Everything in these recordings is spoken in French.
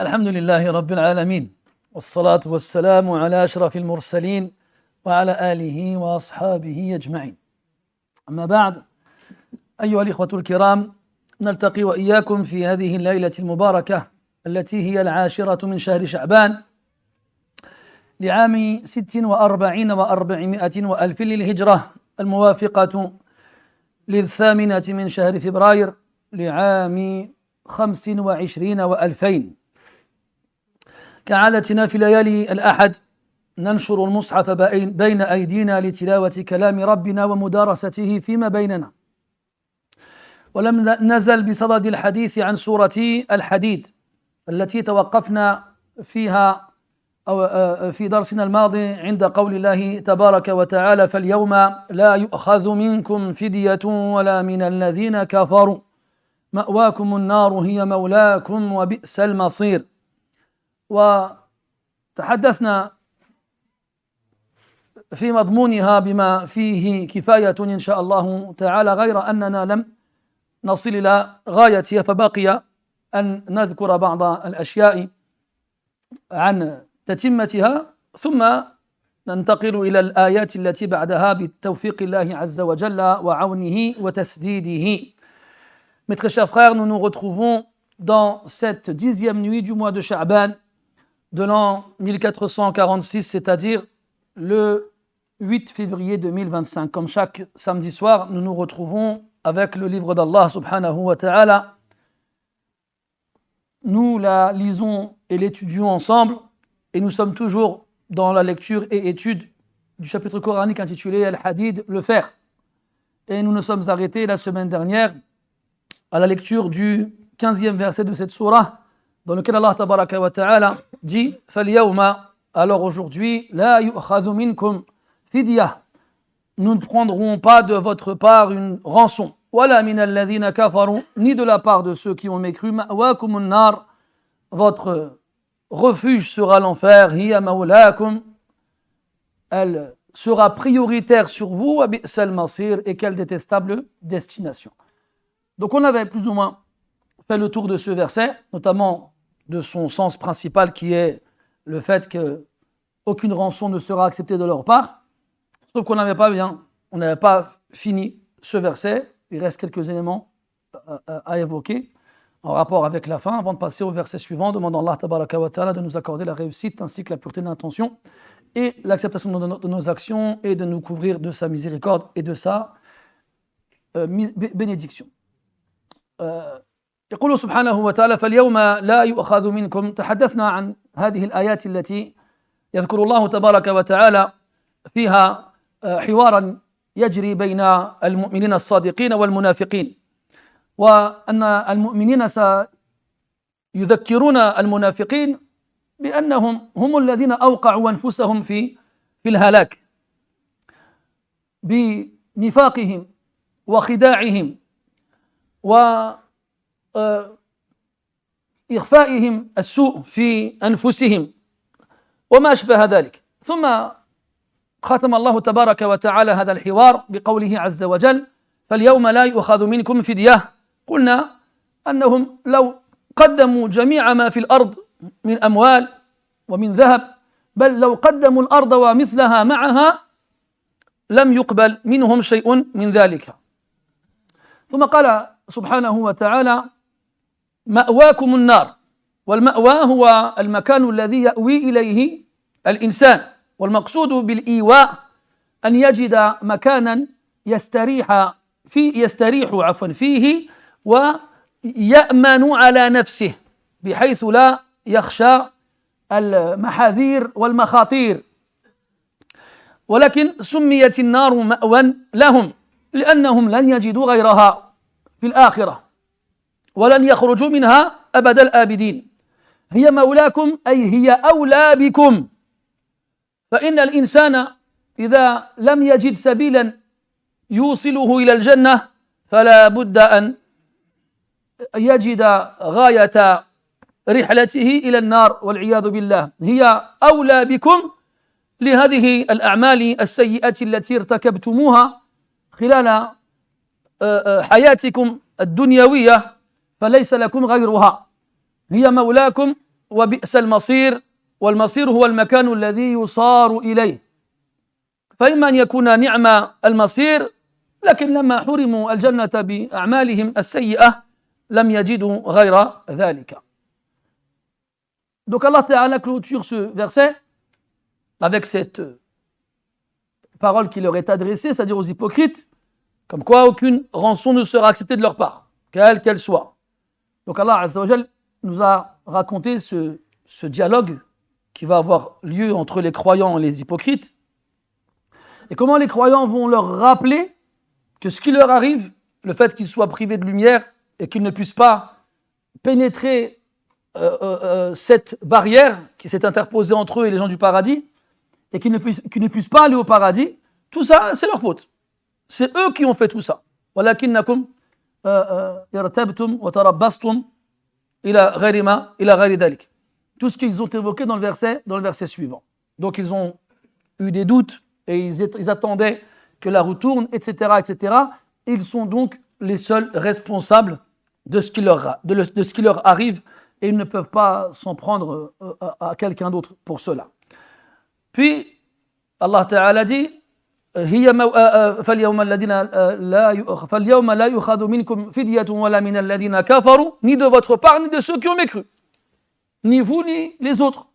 الحمد لله رب العالمين، والصلاة والسلام على أشرف المرسلين وعلى آله وأصحابه أجمعين. أما بعد، أيها الإخوة الكرام، نلتقي وإياكم في هذه الليلة المباركة التي هي 10 من شهر شعبان لعام 46 و400 وألف للهجرة، الموافقة 8 من شهر فبراير لعام 25 و2000. كعادتنا في ليالي الأحد ننشر المصحف بين أيدينا لتلاوة كلام ربنا ومدارسته فيما بيننا، ولم نزل بصدد الحديث عن سورة الحديد التي توقفنا فيها في درسنا الماضي عند قول الله تبارك وتعالى: فاليوم لا يؤخذ منكم فدية ولا من الذين كفروا مأواكم النار هي مولاكم وبئس المصير. وتحدثنا في مضمونها بما فيه كفاية إن شاء الله تعالى، غير أننا لم نصل إلى غايتها، فبقي أن نذكر بعض الأشياء عن تتمتها، ثم ننتقل إلى الآيات التي بعدها بتوفيق الله عز وجل وعونه وتسديده. Mes très chers frères, nous nous retrouvons dans cette 10e nuit du mois de Sha'ban de l'an 1446, c'est-à-dire le 8 février 2025. Comme chaque samedi soir, nous nous retrouvons avec le livre d'Allah subhanahu wa ta'ala. Nous la lisons et l'étudions ensemble, et nous sommes toujours dans la lecture et étude du chapitre coranique intitulé Al-Hadid, le fer. Et nous nous sommes arrêtés la semaine dernière à la lecture du 15e verset de cette surah, dans lequel Allah tabaraka wa ta'ala dit: Falyawma, alors aujourd'hui, la yu'khadhu minkum fidya, nous ne prendrons pas de votre part une rançon, wala min alladhina kafaru, ni de la part de ceux qui ont mécru, ma'wakumun nar, votre refuge sera l'enfer, hiya mawlakum, elle sera prioritaire sur vous, wa bi'sal masir, et quelle détestable destination. Donc on avait plus ou moins fait le tour de ce verset, notamment de son sens principal qui est le fait qu'aucune rançon ne sera acceptée de leur part. Sauf qu'on n'avait pas fini ce verset. Il reste quelques éléments à évoquer en rapport avec la fin, avant de passer au verset suivant, demandant Allah tabaraka wa ta'ala de nous accorder la réussite ainsi que la pureté d'intention et l'acceptation de nos actions, et de nous couvrir de sa miséricorde et de sa bénédiction. يقول سبحانه وتعالى: فاليوم لا يؤخذ منكم. تحدثنا عن هذه الآيات التي يذكر الله تبارك وتعالى فيها حوارا يجري بين المؤمنين الصادقين والمنافقين، وأن المؤمنين سيذكرون المنافقين بأنهم هم الذين أوقعوا أنفسهم في الهلاك بنفاقهم وخداعهم وإخفائهم السوء في أنفسهم وما أشبه ذلك. ثم ختم الله تبارك وتعالى هذا الحوار بقوله عز وجل: فاليوم لا يؤخذ منكم فدية. قلنا أنهم لو قدموا جميع ما في الأرض من أموال ومن ذهب، بل لو قدموا الأرض ومثلها معها لم يقبل منهم شيء من ذلك. ثم قال سبحانه وتعالى: مأواكم النار. والمأوى هو المكان الذي يأوي إليه الإنسان، والمقصود بالإيواء أن يجد مكانا يستريح فيه ويأمن على نفسه، بحيث لا يخشى المحاذير والمخاطير. ولكن سميت النار مأوى لهم لأنهم لن يجدوا غيرها في الآخرة ولن يخرجوا منها أبد الآبدين. هي مولاكم أي هي أولى بكم، فإن الإنسان إذا لم يجد سبيلا يوصله إلى الجنة فلا بد أن يجد غاية رحلته إلى النار والعياذ بالله. هي أولى بكم لهذه الأعمال السيئة التي ارتكبتموها خلال حياتكم الدنيوية، فليس لكم غيرها. هي مولاكم وبئس المصير والمصير هو المكان الذي يصار إليه فإما أن يكون نعم المصير لكن لما حرموا الجنة بأعمالهم السيئة لم يجدوا غير ذلك. Donc Allah Ta'ala clôture ce verset avec cette parole qui leur est adressée, c'est-à-dire aux hypocrites, comme quoi aucune rançon ne sera acceptée de leur part, quelle qu'elle soit. Donc Allah Azza wa Jal nous a raconté ce dialogue qui va avoir lieu entre les croyants et les hypocrites, et comment les croyants vont leur rappeler que ce qui leur arrive, le fait qu'ils soient privés de lumière et qu'ils ne puissent pas pénétrer cette barrière qui s'est interposée entre eux et les gens du paradis, et qu'ils ne puissent pas aller au paradis, tout ça, c'est leur faute. C'est eux qui ont fait tout ça. وَلَكِنَّكُمْ يَرْتَبْتُمْ وَتَرَبَّصْتُمْ إِلَى غَيْرِ ذَلِكَ. Tout ce qu'ils ont évoqué dans le verset suivant. Donc ils ont eu des doutes et ils attendaient que la roue tourne, etc., etc. Et ils sont donc les seuls responsables de ce qui leur arrive et ils ne peuvent pas s'en prendre à quelqu'un d'autre pour cela. Puis Allah Ta'ala dit فَالْيَوْمَ لَا يُخَذُ مِنْكُمْ فِدْيَةٌ وَلَا مِنَ الَّذِينَ كَفَرُوا, ni de votre part ni de ceux qui ont mécru, ni vous ni les autres.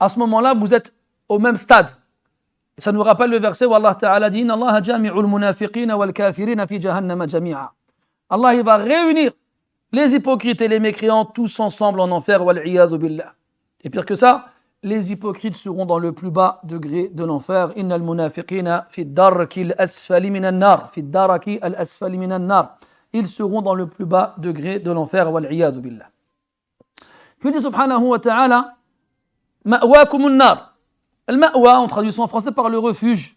À ce moment-là, vous êtes au même stade. Et ça nous rappelle le verset où Allah Ta'ala dit Inna Allah jami'ul munafiqina wal kafirina fi jahannama jami'a. Allah il va réunir les hypocrites et les mécréants tous ensemble en enfer, wal iyadhu billah. Et pire que ça, les hypocrites seront dans le plus bas degré de l'enfer. Innal munafiqina fi darki al-asfali minan nar, fi darki al-asfali minan nar. Ils seront dans le plus bas degré de l'enfer, wal iyadhu billah. Puis il dit subhanahu wa ta'ala ma'wakumun nar. Al-ma'wa, on traduit ça en français par le refuge.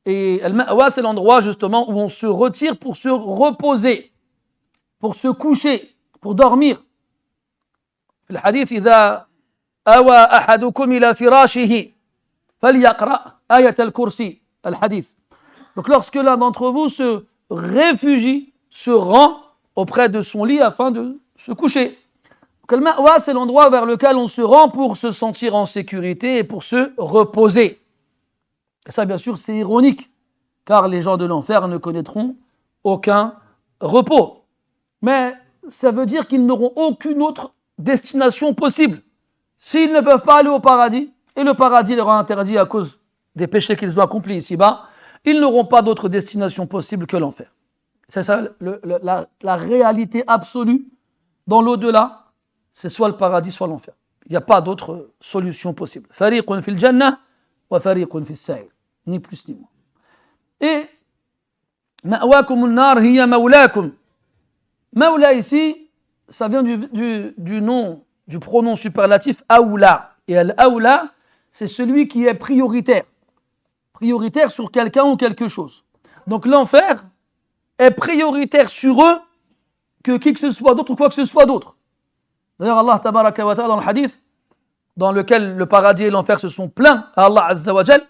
Et al-ma'wa, c'est l'endroit justement où on se retire pour se reposer, pour se coucher, pour dormir. Le hadith, إذا أوى أحدكم إلى فراشه فليقرأ آية الكرسي. الحديث. Donc lorsque l'un d'entre vous se réfugie, se rend auprès de son lit afin de se coucher. Donc al-ma'wa, c'est l'endroit vers lequel on se rend pour se sentir en sécurité et pour se reposer. Et ça, bien sûr, c'est ironique, car les gens de l'enfer ne connaîtront aucun repos. Mais ça veut dire qu'ils n'auront aucune autre destination possible. S'ils ne peuvent pas aller au paradis, et le paradis leur a interdit à cause des péchés qu'ils ont accomplis ici-bas, ils n'auront pas d'autre destination possible que l'enfer. C'est ça la réalité absolue dans l'au-delà, c'est soit le paradis, soit l'enfer. Il n'y a pas d'autre solution possible. Fariqun fil jannah wa fariqun fis sa'ir. Ni plus ni moins. Et ma'wakumun nar hiya mawlakum. Mawla ici, ça vient du nom, du pronom superlatif awla. Et al-awla, c'est celui qui est prioritaire. Prioritaire sur quelqu'un ou quelque chose. Donc l'enfer est prioritaire sur eux que qui que ce soit d'autre ou quoi que ce soit d'autre. D'ailleurs, Allah tabaraka wa ta'ala dans le hadith, dans lequel le paradis et l'enfer se sont plaints à Allah azza wa jal,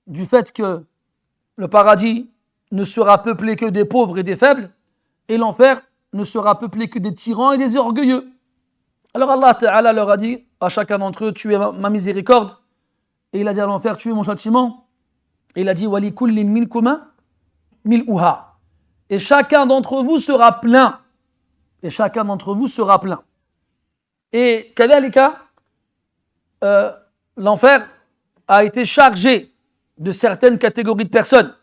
du fait que le paradis ne sera peuplé que des pauvres et des faibles, et l'enfer ne sera peuplé que des tyrans et des orgueilleux. Alors Allah Ta'ala leur a dit à chacun d'entre eux, tu es ma miséricorde, et il a dit à l'enfer, tu es mon châtiment, et il a dit, wali kullin minkuma mil'uha. Et chacun d'entre vous sera plein. Et chacun d'entre vous sera plein. Et kadhalika, l'enfer a été chargé de certaines catégories de personnes.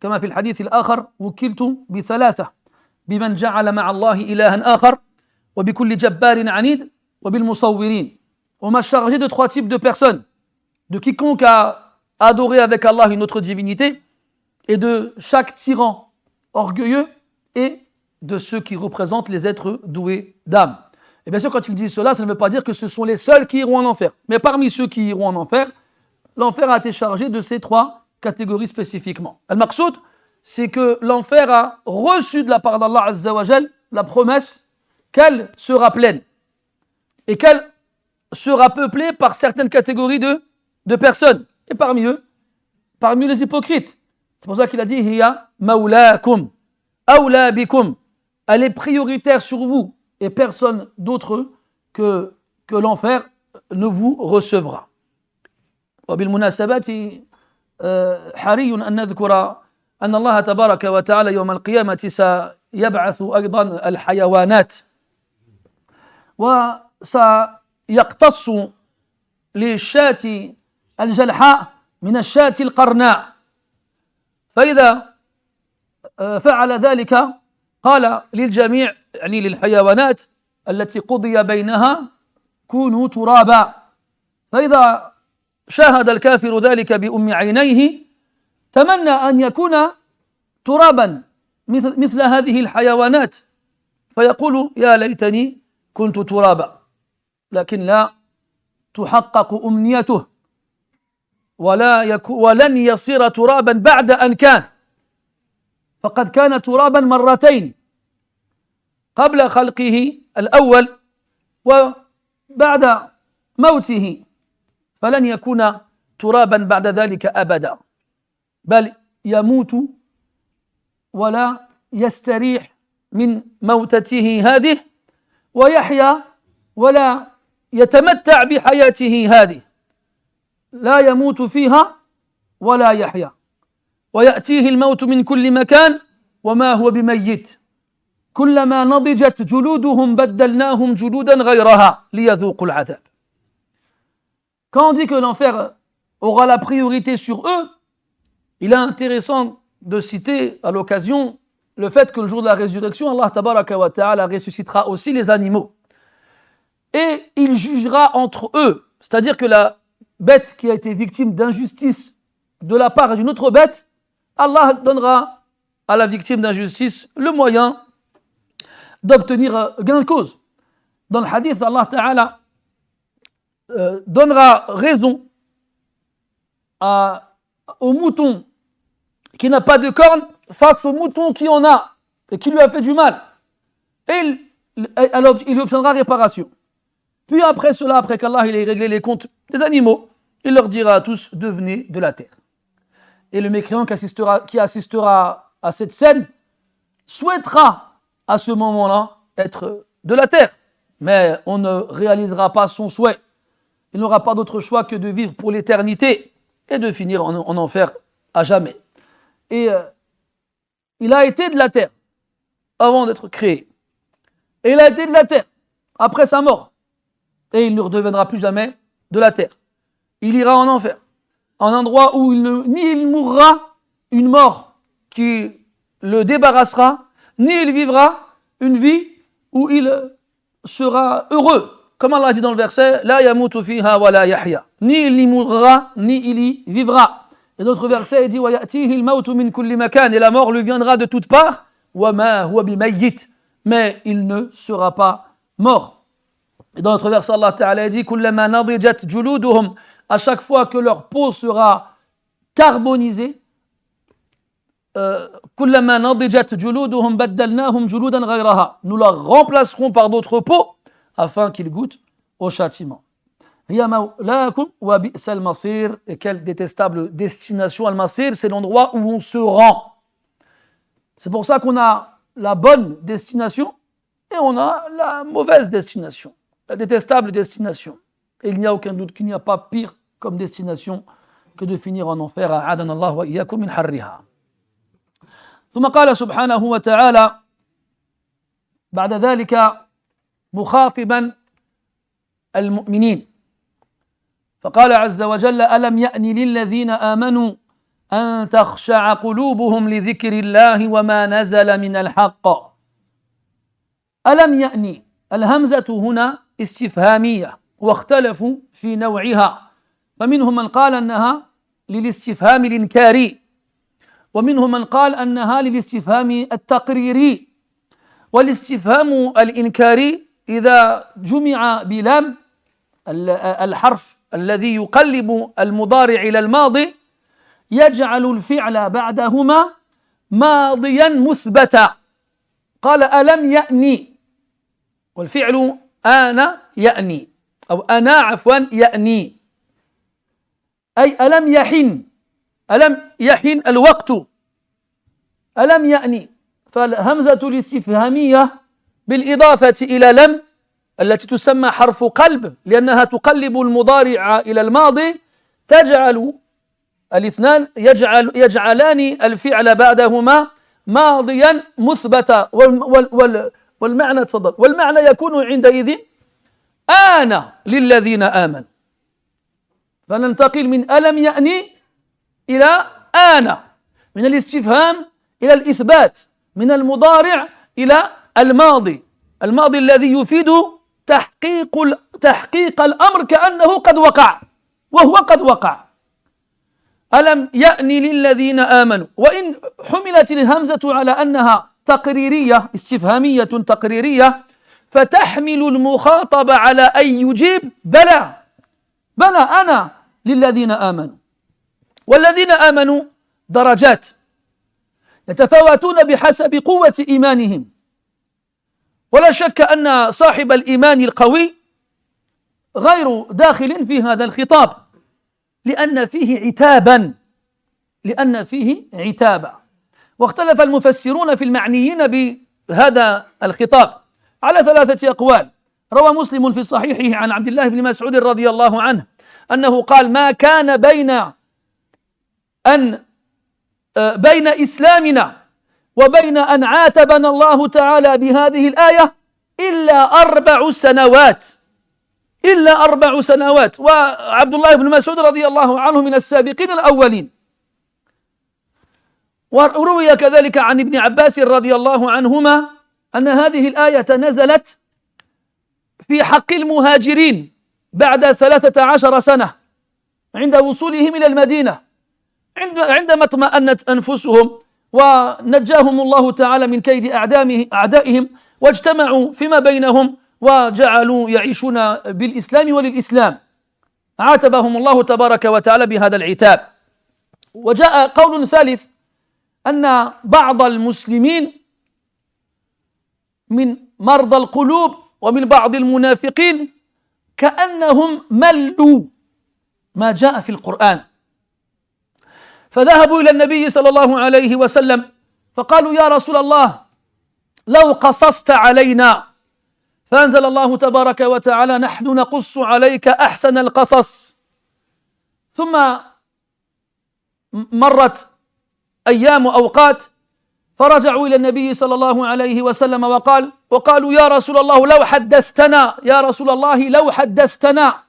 Comme في الحديث الآخر وكلت بثلاثة بمن جعل مع الله إلها آخر وبكل جبار عنيد وبالمصورين. On m'a chargé de 3 types de personnes, de quiconque a adoré avec Allah une autre divinité, et de chaque tyran orgueilleux, et de ceux qui représentent les êtres doués d'âme. Et bien sûr, quand il dit cela, ça ne veut pas dire que ce sont les seuls qui iront en enfer. Mais parmi ceux qui iront en enfer, l'enfer a été chargé de ces 3 catégories spécifiquement. Al-Maqsoud, c'est que l'enfer a reçu de la part d'Allah Azza wa Jal la promesse qu'elle sera pleine et qu'elle sera peuplée par certaines catégories de personnes. Et parmi eux, parmi les hypocrites. C'est pour ça qu'il a dit Hiya maulakum, awla bikum. Elle est prioritaire sur vous et personne d'autre que l'enfer ne vous recevra. وبالمناسبة حري أن نذكر أن الله تبارك وتعالى يوم القيامة سيبعث أيضا الحيوانات وسيقتص للشاة الجلحاء من الشاة القرناء، فإذا فعل ذلك قال للجميع يعني للحيوانات التي قضي بينها كونوا ترابا، فإذا شاهد الكافر ذلك بأم عينيه تمنى أن يكون ترابا مثل هذه الحيوانات، فيقول يا ليتني كنت ترابا، لكن لا تحقق أمنيته ولن يصير ترابا بعد أن كان، فقد كان ترابا مرتين قبل خلقه الأول وبعد موته، فلن يكون ترابا بعد ذلك أبدا، بل يموت ولا يستريح من موتته هذه ويحيا ولا يتمتع بحياته هذه، لا يموت فيها ولا يحيا، ويأتيه الموت من كل مكان وما هو بميت، كلما نضجت جلودهم بدلناهم جلودا غيرها ليذوقوا العذاب. Quand on dit que l'enfer aura la priorité sur eux, il est intéressant de citer à l'occasion le fait que le jour de la résurrection, Allah tabaraka wa ta'ala ressuscitera aussi les animaux. Et il jugera entre eux, c'est-à-dire que la bête qui a été victime d'injustice de la part d'une autre bête, Allah donnera à la victime d'injustice le moyen d'obtenir gain de cause. Dans le hadith, Allah ta'ala donnera raison au mouton qui n'a pas de cornes face au mouton qui en a et qui lui a fait du mal. Et il obtiendra réparation. Puis après cela, après qu'Allah ait réglé les comptes des animaux, il leur dira à tous, devenez de la terre. Et le mécréant qui assistera à cette scène souhaitera à ce moment-là être de la terre. Mais on ne réalisera pas son souhait. Il n'aura pas d'autre choix que de vivre pour l'éternité et de finir en enfer à jamais. Et il a été de la terre avant d'être créé. Et il a été de la terre après sa mort. Et il ne redeviendra plus jamais de la terre. Il ira en enfer, un endroit où il mourra une mort qui le débarrassera, ni il vivra une vie où il sera heureux. Comme Allah dit dans le verset, La yamutu fiha wa la yahya. Ni il y mourra, ni il y vivra. Et dans d'autres versets, il dit, Wa ya'tihi al-mawtu min kulli makan. Et la mort lui viendra de toutes parts. Wa ma huwa bimayyit. Mais il ne sera pas mort. Et dans notre verset, Allah Ta'ala dit, Kullama nadijat juluduhum. À chaque fois que leur peau sera carbonisée, Kullama nadijat juluduhum baddalnahum juludan ghayraha. Nous la remplacerons par d'autres peaux afin qu'ils goûtent au châtiment. Hiya mawlaakum wa bi'sal masir. Et quelle détestable destination al-masir, c'est l'endroit où on se rend. C'est pour ça qu'on a la bonne destination et on a la mauvaise destination, la détestable destination. Et il n'y a aucun doute qu'il n'y a pas pire comme destination que de finir en enfer. A'adana Allah wa iyyakum min harriha. ثم قال سبحانه وتعالى بعد ذلك مخاطبا المؤمنين فقال عز وجل ألم يأن للذين آمنوا أن تخشع قلوبهم لذكر الله وما نزل من الحق. ألم يأن، الهمزة هنا استفهامية واختلفوا في نوعها، فمنهم من قال أنها للاستفهام الإنكاري، ومنهم من قال أنها للاستفهام التقريري. والاستفهام الإنكاري إذا جمع بلام الحرف الذي يقلب المضارع إلى الماضي يجعل الفعل بعدهما ماضيا مثبتا. قال ألم يأني، والفعل آن يأني أو أنا عفوا يأني، أي ألم يحن الوقت، ألم يأني. فالهمزة الاستفهامية بالإضافة إلى لم التي تسمى حرف قلب لأنها تقلب المضارع إلى الماضي تجعل الاثنان يجعلان الفعل بعدهما ماضيا مثبتا والمعنى تفضل والمعنى يكون عندئذ آن للذين آمنوا فننتقل من ألم يأني إلى آن من الاستفهام إلى الإثبات من المضارع إلى الماضي الذي يفيد تحقيق الأمر كأنه قد وقع وهو قد وقع ألم يأني للذين آمنوا وإن حملت الهمزة على أنها تقريرية استفهامية تقريرية فتحمل المخاطب على أن يجيب بلى أنا للذين آمنوا والذين آمنوا درجات يتفاوتون بحسب قوة إيمانهم ولا شك أن صاحب الإيمان القوي غير داخل في هذا الخطاب لأن فيه عتابا واختلف المفسرون في المعنيين بهذا الخطاب على 3 أقوال روى مسلم في صحيحه عن عبد الله بن مسعود رضي الله عنه أنه قال ما كان بين إسلامنا وبين أن عاتبنا الله تعالى بهذه الآية إلا 4 سنوات وعبد الله بن مسعود رضي الله عنه من السابقين الأولين وروي كذلك عن ابن عباس رضي الله عنهما أن هذه الآية نزلت في حق المهاجرين بعد 13 سنة عند وصولهم إلى المدينة عندما اطمأنت أنفسهم ونجاهم الله تعالى من كيد أعدائهم واجتمعوا فيما بينهم وجعلوا يعيشون بالإسلام وللإسلام عاتبهم الله تبارك وتعالى بهذا العتاب وجاء قول ثالث أن بعض المسلمين من مرضى القلوب ومن بعض المنافقين كأنهم ملوا ما جاء في القرآن فذهبوا إلى النبي صلى الله عليه وسلم فقالوا يا رسول الله لو قصصت علينا فأنزل الله تبارك وتعالى نحن نقص عليك أحسن القصص ثم مرت أيام وأوقات فرجعوا إلى النبي صلى الله عليه وسلم وقالوا يا رسول الله لو حدثتنا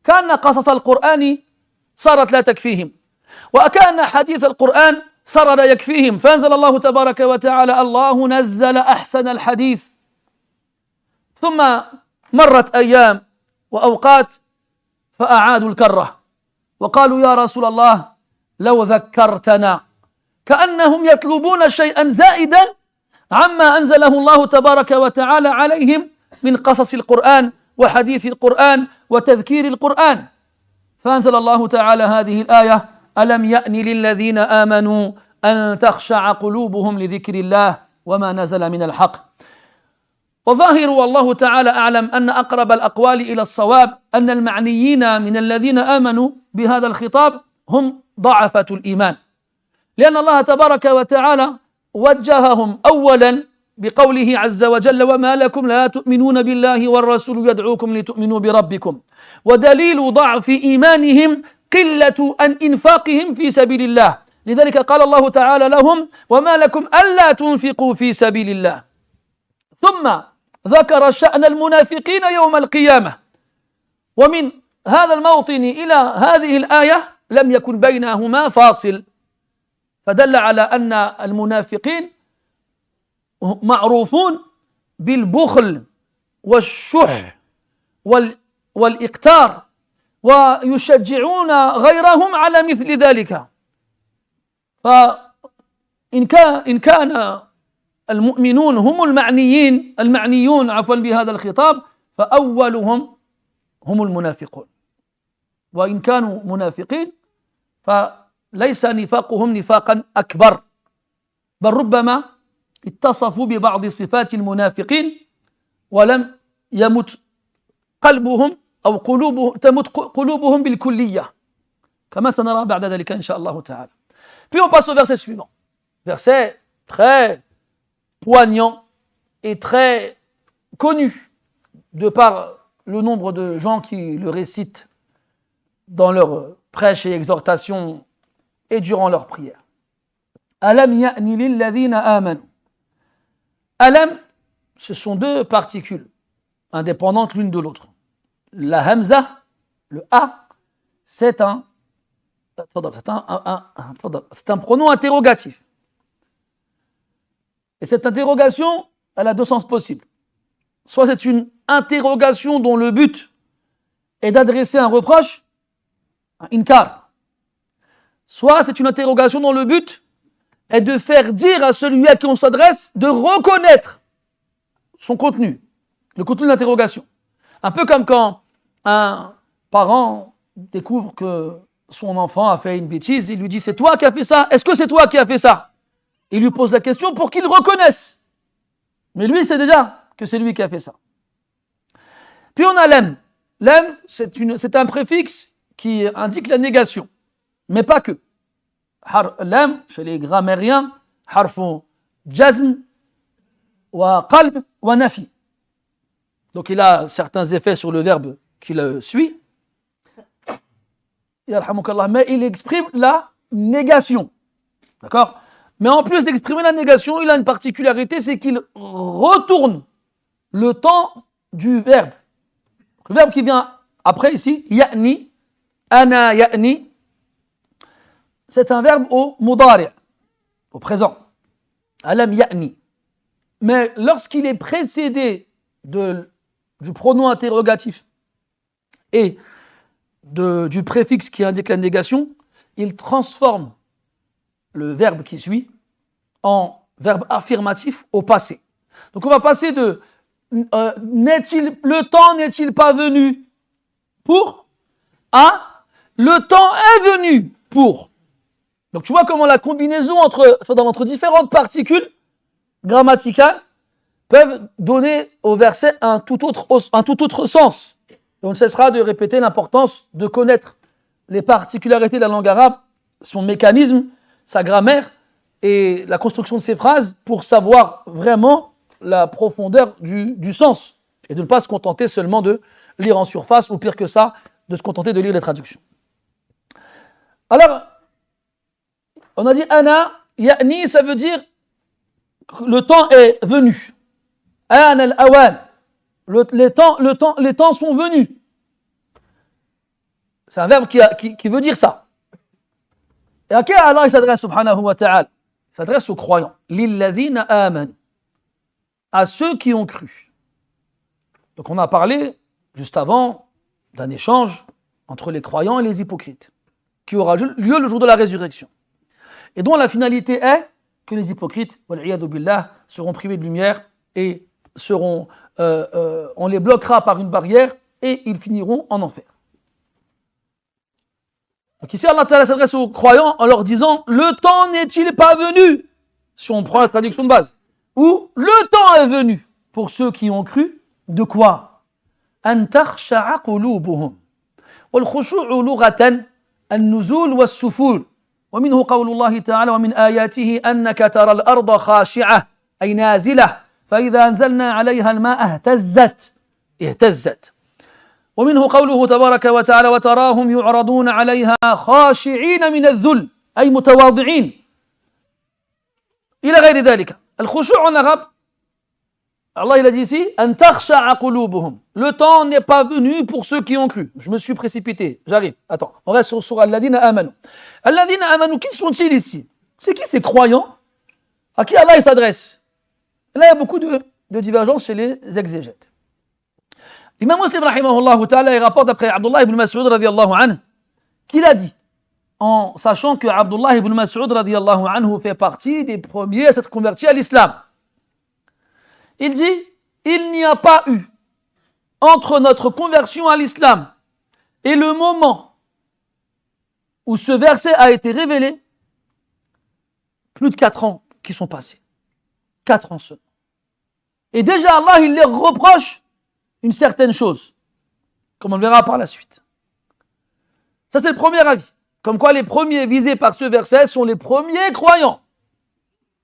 كأن قصص القرآن صارت لا تكفيهم وكأن حديث القرآن صار لا يكفيهم فأنزل الله تبارك وتعالى الله نزل أحسن الحديث ثم مرت أيام وأوقات فأعادوا الكرة وقالوا يا رسول الله لو ذكرتنا كأنهم يطلبون شيئا زائدا عما أنزله الله تبارك وتعالى عليهم من قصص القرآن وحديث القرآن وتذكير القرآن فأنزل الله تعالى هذه الآية ألم يأن للذين آمنوا أن تخشع قلوبهم لذكر الله وما نزل من الحق وظاهر والله تعالى أعلم أن أقرب الأقوال إلى الصواب أن المعنيين من الذين آمنوا بهذا الخطاب هم ضعفة الإيمان لأن الله تبارك وتعالى وجههم أولا بقوله عز وجل وما لكم لا تؤمنون بالله والرسول يدعوكم لتؤمنوا بربكم ودليل ضعف إيمانهم قلة إنفاقهم في سبيل الله لذلك قال الله تعالى لهم وما لكم ألا تنفقوا في سبيل الله ثم ذكر شأن المنافقين يوم القيامة ومن هذا الموطن إلى هذه الآية لم يكن بينهما فاصل فدل على أن المنافقين معروفون بالبخل والشح والإقتار ويشجعون غيرهم على مثل ذلك فإن كان المؤمنون هم المعنيون بهذا الخطاب فأولهم هم المنافقون وإن كانوا منافقين فليس نفاقهم نفاقا أكبر بل ربما اتصفوا ببعض صفات المنافقين ولم يمت قلبهم أو تمت قلوبهم بالكلية كما سنرى بعد ذلك إن شاء الله تعالى. Puis on passe au verset suivant. Verset très poignant et très connu de par le nombre de gens qui le récitent dans leurs prêches et exhortations et durant leurs prières. Alam ya'ni lilladhina amanu. Alam, ce sont deux particules indépendantes l'une de l'autre. La hamza, le a, c'est un pronom interrogatif. Et cette interrogation, elle a deux sens possibles. Soit c'est une interrogation dont le but est d'adresser un reproche, un inkar. Soit c'est une interrogation dont le but est de faire dire à celui à qui on s'adresse de reconnaître son contenu, le contenu de l'interrogation. Un peu comme quand un parent découvre que son enfant a fait une bêtise, il lui dit « C'est toi qui as fait ça? Est-ce que c'est toi qui as fait ça ?» Il lui pose la question pour qu'il reconnaisse. Mais lui, c'est déjà que c'est lui qui a fait ça. Puis on a l'em. L'em, c'est un préfixe qui indique la négation, mais pas que. L'em, chez les grammairiens, harfun jazm, wa qalb, wa nafi. Donc il a certains effets sur le verbe qui le suit. Mais il exprime la négation. D'accord? Mais en plus d'exprimer la négation, il a une particularité, c'est qu'il retourne le temps du verbe. Le verbe qui vient après ici, ya'ni, ana ya'ni, c'est un verbe au mudari', au présent. Alam ya'ni. Mais lorsqu'il est précédé du pronom interrogatif et du préfixe qui indique la négation, il transforme le verbe qui suit en verbe affirmatif au passé. Donc on va passer de le temps n'est-il pas venu pour à le temps est venu pour. Donc tu vois comment la combinaison entre différentes particules grammaticales peuvent donner au verset un tout autre sens. Et on ne cessera de répéter l'importance de connaître les particularités de la langue arabe, son mécanisme, sa grammaire et la construction de ses phrases pour savoir vraiment la profondeur du sens et de ne pas se contenter seulement de lire en surface ou pire que ça, de se contenter de lire les traductions. Alors, on a dit ana, ya'ni, ça veut dire le temps est venu. Ana al-awan, les temps sont venus. C'est un verbe qui veut dire ça. Et à qui Allah il s'adresse subhanahu wa ta'ala? Il s'adresse aux croyants. Lilladhina amanu. À ceux qui ont cru. Donc on a parlé juste avant d'un échange entre les croyants et les hypocrites qui aura lieu le jour de la résurrection et dont la finalité est que les hypocrites, wal'iyadu billah, seront privés de lumière et on les bloquera par une barrière et ils finiront en enfer. Donc ici Allah Ta'ala s'adresse aux croyants en leur disant le temps n'est-il pas venu, si on prend la traduction de base, ou le temps est venu pour ceux qui ont cru, de quoi? An takhsha'a qulubuhum wal khushu'u lughatan an-nuzul was-suful wa minhu qawlu Allah Ta'ala wa min ayatihi annaka tara al-arda khashi'ah ay nazilah fa idha anzalna 'alayha al-ma'a ihtazzat ومنه قوله تبارك وتعالى وتراهم يعرضون عليها خاشعين من الذل أي متواضعين إلى غير ذلك. الخشوع en arabe, Allah il a dit ici أن تخشع قلوبهم. Le temps n'est pas venu pour ceux qui ont cru. Je me suis précipité, j'arrive. Attends, on reste sur Alladhina amanu. Alladhina amanu, qui sont-ils ici? C'est qui ces croyants à qui Allah il s'adresse? Là il y a beaucoup de divergences chez les exégètes. L'imam Muslim rahimahullah ta'ala il rapporte d'après Abdullah ibn Mas'ud radiyallahu anhu qu'il a dit, en sachant que Abdullah ibn Mas'ud radiyallahu anhu fait partie des premiers à s'être convertis à l'islam. Il dit, il n'y a pas eu entre notre conversion à l'islam et le moment où ce verset a été révélé plus de 4 ans qui sont passés. 4 ans seulement. Et déjà Allah il les reproche une certaine chose, comme on le verra par la suite. Ça, c'est le premier avis. Comme quoi, les premiers visés par ce verset sont les premiers croyants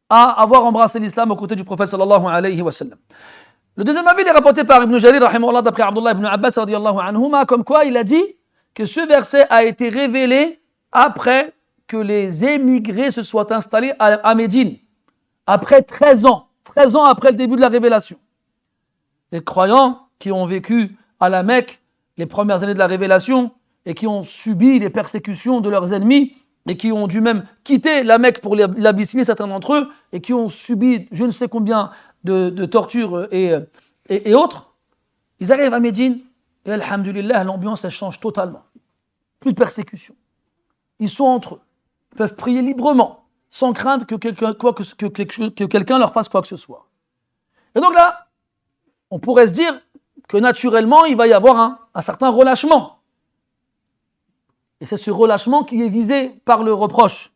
à avoir embrassé l'islam aux côtés du prophète sallallahu alayhi wa sallam. Le deuxième avis est rapporté par Ibn Jarir, rahimahullah, d'après Abdullah ibn Abbas, radiyallahu anhuma, comme quoi il a dit que ce verset a été révélé après que les émigrés se soient installés à Médine, après 13 ans après le début de la révélation. Les croyants qui ont vécu à la Mecque les premières années de la révélation et qui ont subi les persécutions de leurs ennemis et qui ont dû même quitter la Mecque pour l'Abyssinie, certains d'entre eux, et qui ont subi je ne sais combien de tortures et autres, ils arrivent à Médine et alhamdulillah, l'ambiance elle change totalement. Plus de persécution. Ils sont entre eux. Ils peuvent prier librement, sans craindre que quelqu'un leur fasse quoi que ce soit. Et donc là, on pourrait se dire que naturellement, il va y avoir un certain relâchement. Et c'est ce relâchement qui est visé par le reproche.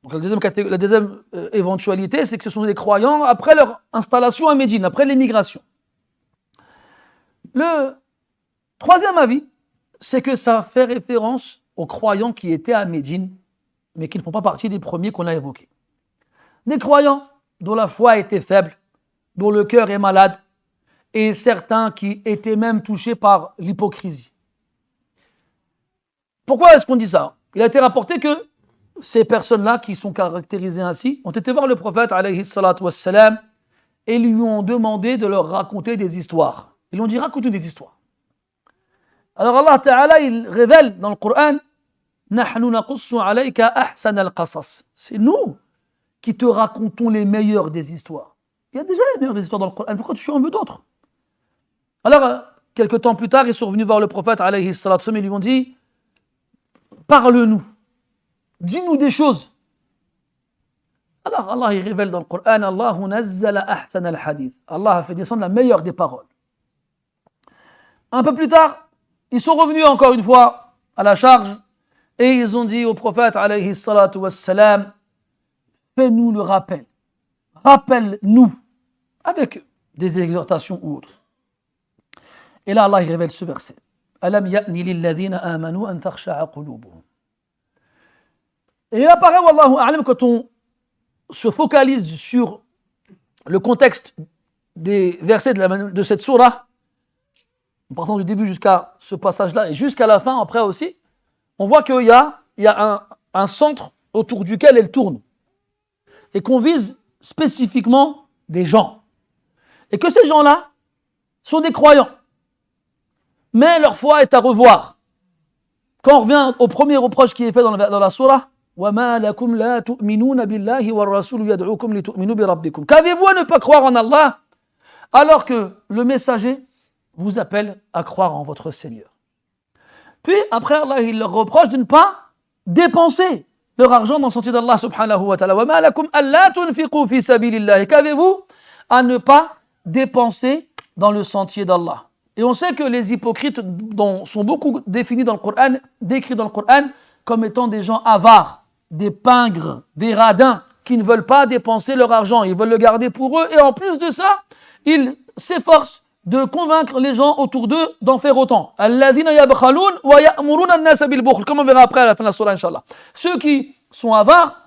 Donc la deuxième éventualité, c'est que ce sont des croyants après leur installation à Médine, après l'émigration. Le troisième avis, c'est que ça fait référence aux croyants qui étaient à Médine, mais qui ne font pas partie des premiers qu'on a évoqués. Des croyants dont la foi était faible, dont le cœur est malade, et certains qui étaient même touchés par l'hypocrisie. Pourquoi est-ce qu'on dit ça? Il a été rapporté que ces personnes-là, qui sont caractérisées ainsi, ont été voir le prophète, alayhi salatu wassalam, et lui ont demandé de leur raconter des histoires. Ils lui ont dit, raconte-nous des histoires. Alors Allah Ta'ala, il révèle dans le Coran, Nahnu naqussu alayka ahsan al-qasas. C'est nous qui te racontons les meilleures des histoires. Il y a déjà les meilleures des histoires dans le Coran. Pourquoi tu en veux d'autres? Alors, quelques temps plus tard, ils sont venus voir le prophète, alayhi salatu wassalam, et lui ont dit, parle-nous, dis-nous des choses. Alors Allah il révèle dans le Coran, Allahu nazzala ahsan al-hadith. Allah a fait descendre la meilleure des paroles. Un peu plus tard, ils sont revenus encore une fois à la charge et ils ont dit au prophète, alayhi salatu wassalam, fais-nous le rappel, rappelle-nous, avec des exhortations ou autres. Et là, Allah il révèle ce verset. Alam ya'ni lilladhina amanu an takhsha'a qulubuhum. Et il apparaît, wallahu a'lam, quand on se focalise sur le contexte des versets de cette sourate, en partant du début jusqu'à ce passage-là et jusqu'à la fin, après aussi, on voit qu'il y a un centre autour duquel elle tourne et qu'on vise spécifiquement des gens. Et que ces gens-là sont des croyants. Mais leur foi est à revoir. Quand on revient au premier reproche qui est fait dans la sourate, وَمَا لَكُمْ لَا تُؤْمِنُونَ بِاللَّهِ وَالرَّسُولُ يَدْعُوكُمْ لِتُؤْمِنُوا بِرَبِّكُمْ. Qu'avez-vous à ne pas croire en Allah alors que le messager vous appelle à croire en votre Seigneur? Puis après Allah il leur reproche de ne pas dépenser leur argent dans le sentier d'Allah subhanahu wa ta'ala. وَمَا لَكُمْ أَلَّا تُنْفِقُوا فِي سَبِيلِ اللَّهِ. Qu'avez-vous à ne pas dépenser dans le sentier d'Allah? Et on sait que les hypocrites sont beaucoup définis dans le Coran, décrits dans le Coran comme étant des gens avares, des pingres, des radins qui ne veulent pas dépenser leur argent, ils veulent le garder pour eux et en plus de ça, ils s'efforcent de convaincre les gens autour d'eux d'en faire autant. Alladhina yabkhaloun wa ya'muruna an-nasa bil bukhl, comme on verra après à la fin de la sourate inchallah. Ceux qui sont avares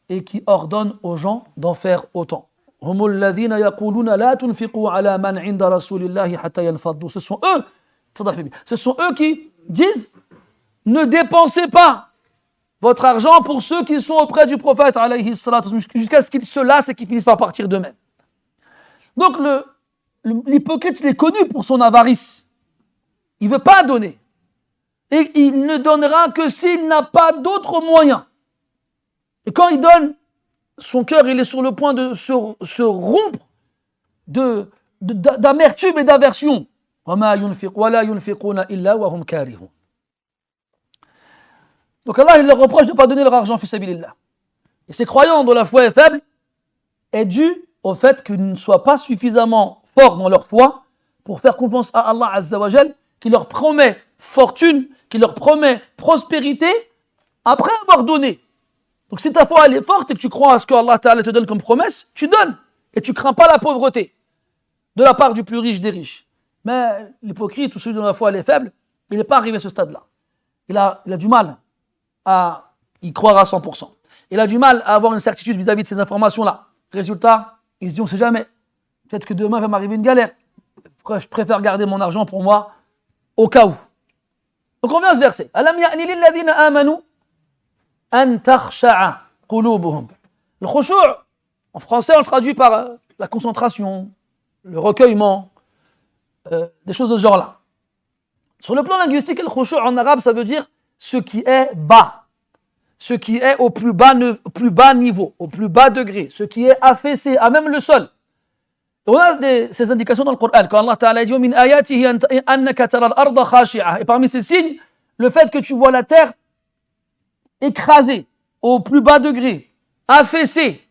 et qui ordonnent aux gens d'en faire autant. Hum alladhina yaquluna la tunfiqu ala man 'inda rasulillahi hatta yanfaddu. Ce sont eux qui disent ne dépensez pas votre argent pour ceux qui sont auprès du prophète, alayhi salatu, jusqu'à ce qu'ils se lassent et qu'ils finissent par partir d'eux-mêmes. Donc l'hypocrite, il est connu pour son avarice. Il ne veut pas donner. Et il ne donnera que s'il n'a pas d'autres moyens. Et quand il donne, son cœur, il est sur le point de se rompre d'amertume et d'aversion. وَمَا يُنْفِقُ وَلَا يُنْفِقُونَ إِلَّا وَهُمْ كَارِهُونَ. Donc Allah, il leur reproche de ne pas donner leur argent fi sabilillah. Et ces croyants dont la foi est faible est dû au fait qu'ils ne soient pas suffisamment forts dans leur foi pour faire confiance à Allah Azza wa Jal, qui leur promet fortune, qui leur promet prospérité après avoir donné. Donc si ta foi elle est forte et que tu crois à ce que Allah Ta'ala te donne comme promesse, tu donnes et tu ne crains pas la pauvreté de la part du plus riche des riches. Mais l'hypocrite ou celui dont la foi elle est faible, il n'est pas arrivé à ce stade-là. Il a du mal à y croire à 100%. Il a du mal à avoir une certitude vis-à-vis de ces informations-là. Résultat, il se dit on ne sait jamais. Peut-être que demain va m'arriver une galère. Je préfère garder mon argent pour moi au cas où. Donc on vient à ce verset. Alam ya'ni lilladhina amanu an takhsha'a qulubuhum. Le khushu', en français on le traduit par la concentration, le recueillement, des choses de ce genre-là. Sur le plan linguistique, le khushu' en arabe ça veut dire ce qui est bas, ce qui est au plus bas niveau, au plus bas degré, ce qui est affaissé à même le sol. On a ces indications dans le Coran. Quand Allah Ta'ala dit min ayatihi annaka tara al-arda khashi'a. Et parmi ces signes, le fait que tu vois la terre écrasée, au plus bas degré, affaissée,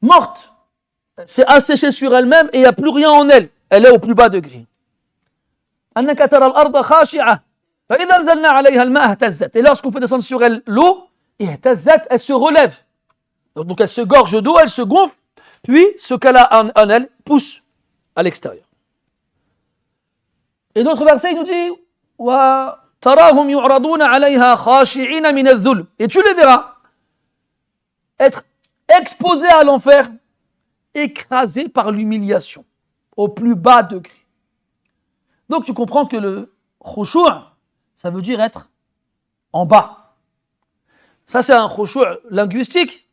morte. C'est asséché sur elle-même et il n'y a plus rien en elle. Elle est au plus bas degré. Annaka tara al-arda khashi'a. Fa idha anzalna 'alayha al-ma'a ihtazzat. Et lorsqu'on fait descendre sur elle l'eau, ihtazzat, elle se relève. Donc elle se gorge d'eau, elle se gonfle. Puis, ce qu'elle a en elle pousse à l'extérieur. Et d'autres versets, il nous dit وَتَرَاهُمْ يُعْرَضُونَ عَلَيْهَا خَاشِعِينَ مِنَ الذُّلْمِ. Et tu les verras être exposés à l'enfer, écrasés par l'humiliation, au plus bas degré. Donc tu comprends que le khushu', ça veut dire être en bas. Ça c'est un khushu' linguistique.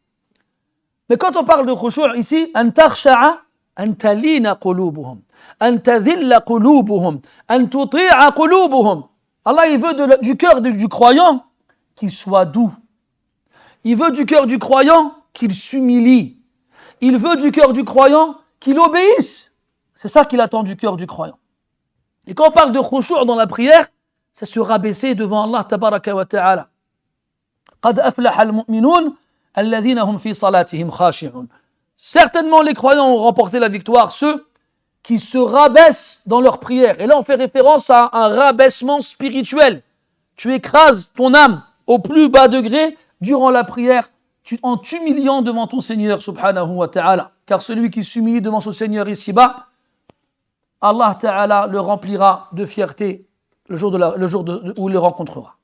Mais quand on parle de khushu' ici, an takhsha'a, an talina qulubuhum, an tadhilla qulubuhum, an tuti'a qulubuhum. Allah, il veut du cœur du croyant qu'il soit doux. Il veut du cœur du croyant qu'il s'humilie. Il veut du cœur du croyant qu'il obéisse. C'est ça qu'il attend du cœur du croyant. Et quand on parle de khushu' dans la prière, c'est se rabaisser devant Allah tabaraka wa ta'ala. Qad aflaha al-mu'minun. Certainement les croyants ont remporté la victoire, ceux qui se rabaissent dans leur prière. Et là on fait référence à un rabaissement spirituel. Tu écrases ton âme au plus bas degré durant la prière, en t'humiliant devant ton Seigneur subhanahu wa ta'ala. Car celui qui s'humilie devant son Seigneur ici-bas, Allah ta'ala le remplira de fierté le jour où il le rencontrera.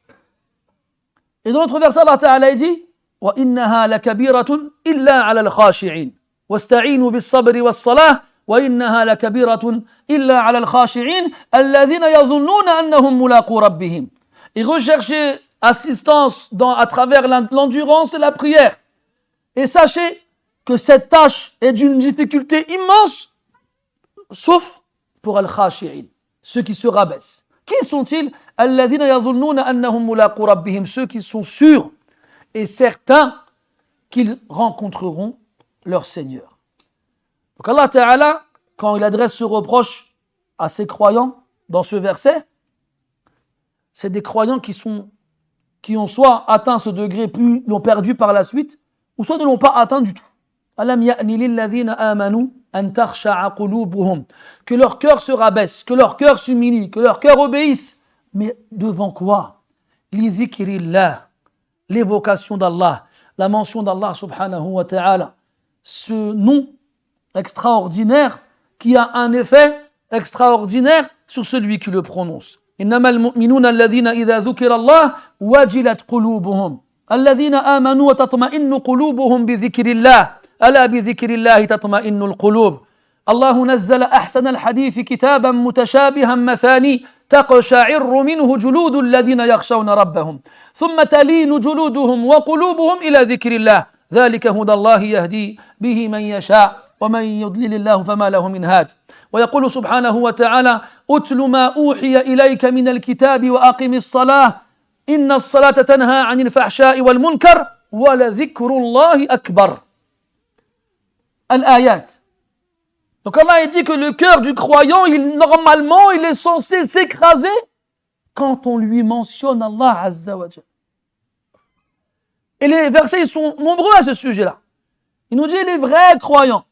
Et dans notre verset, Allah ta'ala dit وإنها لكبيرة إلا على الخاشعين واستعينوا بالصبر والصلاة وإنها لكبيرة إلا على الخاشعين الذين يظنون أنهم ملاقو ربهم. Et recherchez assistance à travers l'endurance et la prière. Et sachez que cette tâche est d'une difficulté immense, sauf pour al-khashi'in, ceux qui se rabaissent. Qui sont-ils? الذين يظنون أنهم ملاقو ربهم, ceux qui sont sûrs et certains qu'ils rencontreront leur Seigneur. Donc Allah Ta'ala, quand il adresse ce reproche à ses croyants dans ce verset, c'est des croyants qui ont soit atteint ce degré puis l'ont perdu par la suite, ou soit ne l'ont pas atteint du tout. Alam ya'ni lilladhina amanu an takhsha'a qulubuhum, que leur cœur se rabaisse, que leur cœur s'humilie, que leur cœur obéisse. Mais devant quoi? Li dhikrillah, l'évocation d'Allah, la mention d'Allah subhanahu wa ta'ala, ce nom extraordinaire qui a un effet extraordinaire sur celui qui le prononce. إنما المؤمنون الذين إذا ذكر الله وجلت قلوبهم الذين آمنوا وتطمئن قلوبهم بذكر الله ألا بذكر الله تطمئن القلوب الله نزل أحسن الحديث كتابا متشابها مثاني تقشعر منه جلود الذين يخشون ربهم ثم تلين جلودهم وقلوبهم إلى ذكر الله ذلك هدى الله يهدي به من يشاء ومن يضلل الله فما له من هاد ويقول سبحانه وتعالى أتل ما أوحي إليك من الكتاب وأقم الصلاة إن الصلاة تنهى عن الفحشاء والمنكر ولذكر الله أكبر. Al-Ayat. Donc Allah dit que le cœur du croyant, normalement, il est censé s'écraser quand on lui mentionne Allah Azza wa Jalla. Et les versets ils sont nombreux à ce sujet-là. Il nous dit les vrais croyants.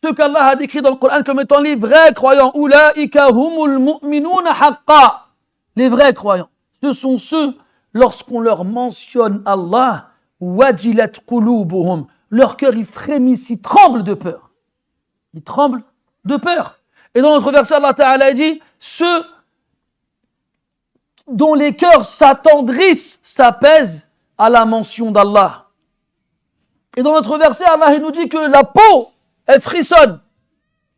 Ceux qu'Allah a décrits dans le Coran comme étant les vrais croyants. Ulaika humul mu'minuna haqqa. Les vrais croyants. Ce sont ceux, lorsqu'on leur mentionne Allah, wajilat qulubuhum. Leur cœur, il frémit, il tremble de peur. Il tremble de peur. Et dans notre verset, Allah Ta'ala dit, ceux dont les cœurs s'attendrissent, s'apaisent à la mention d'Allah. Et dans notre verset, Allah il nous dit que la peau elle frissonne.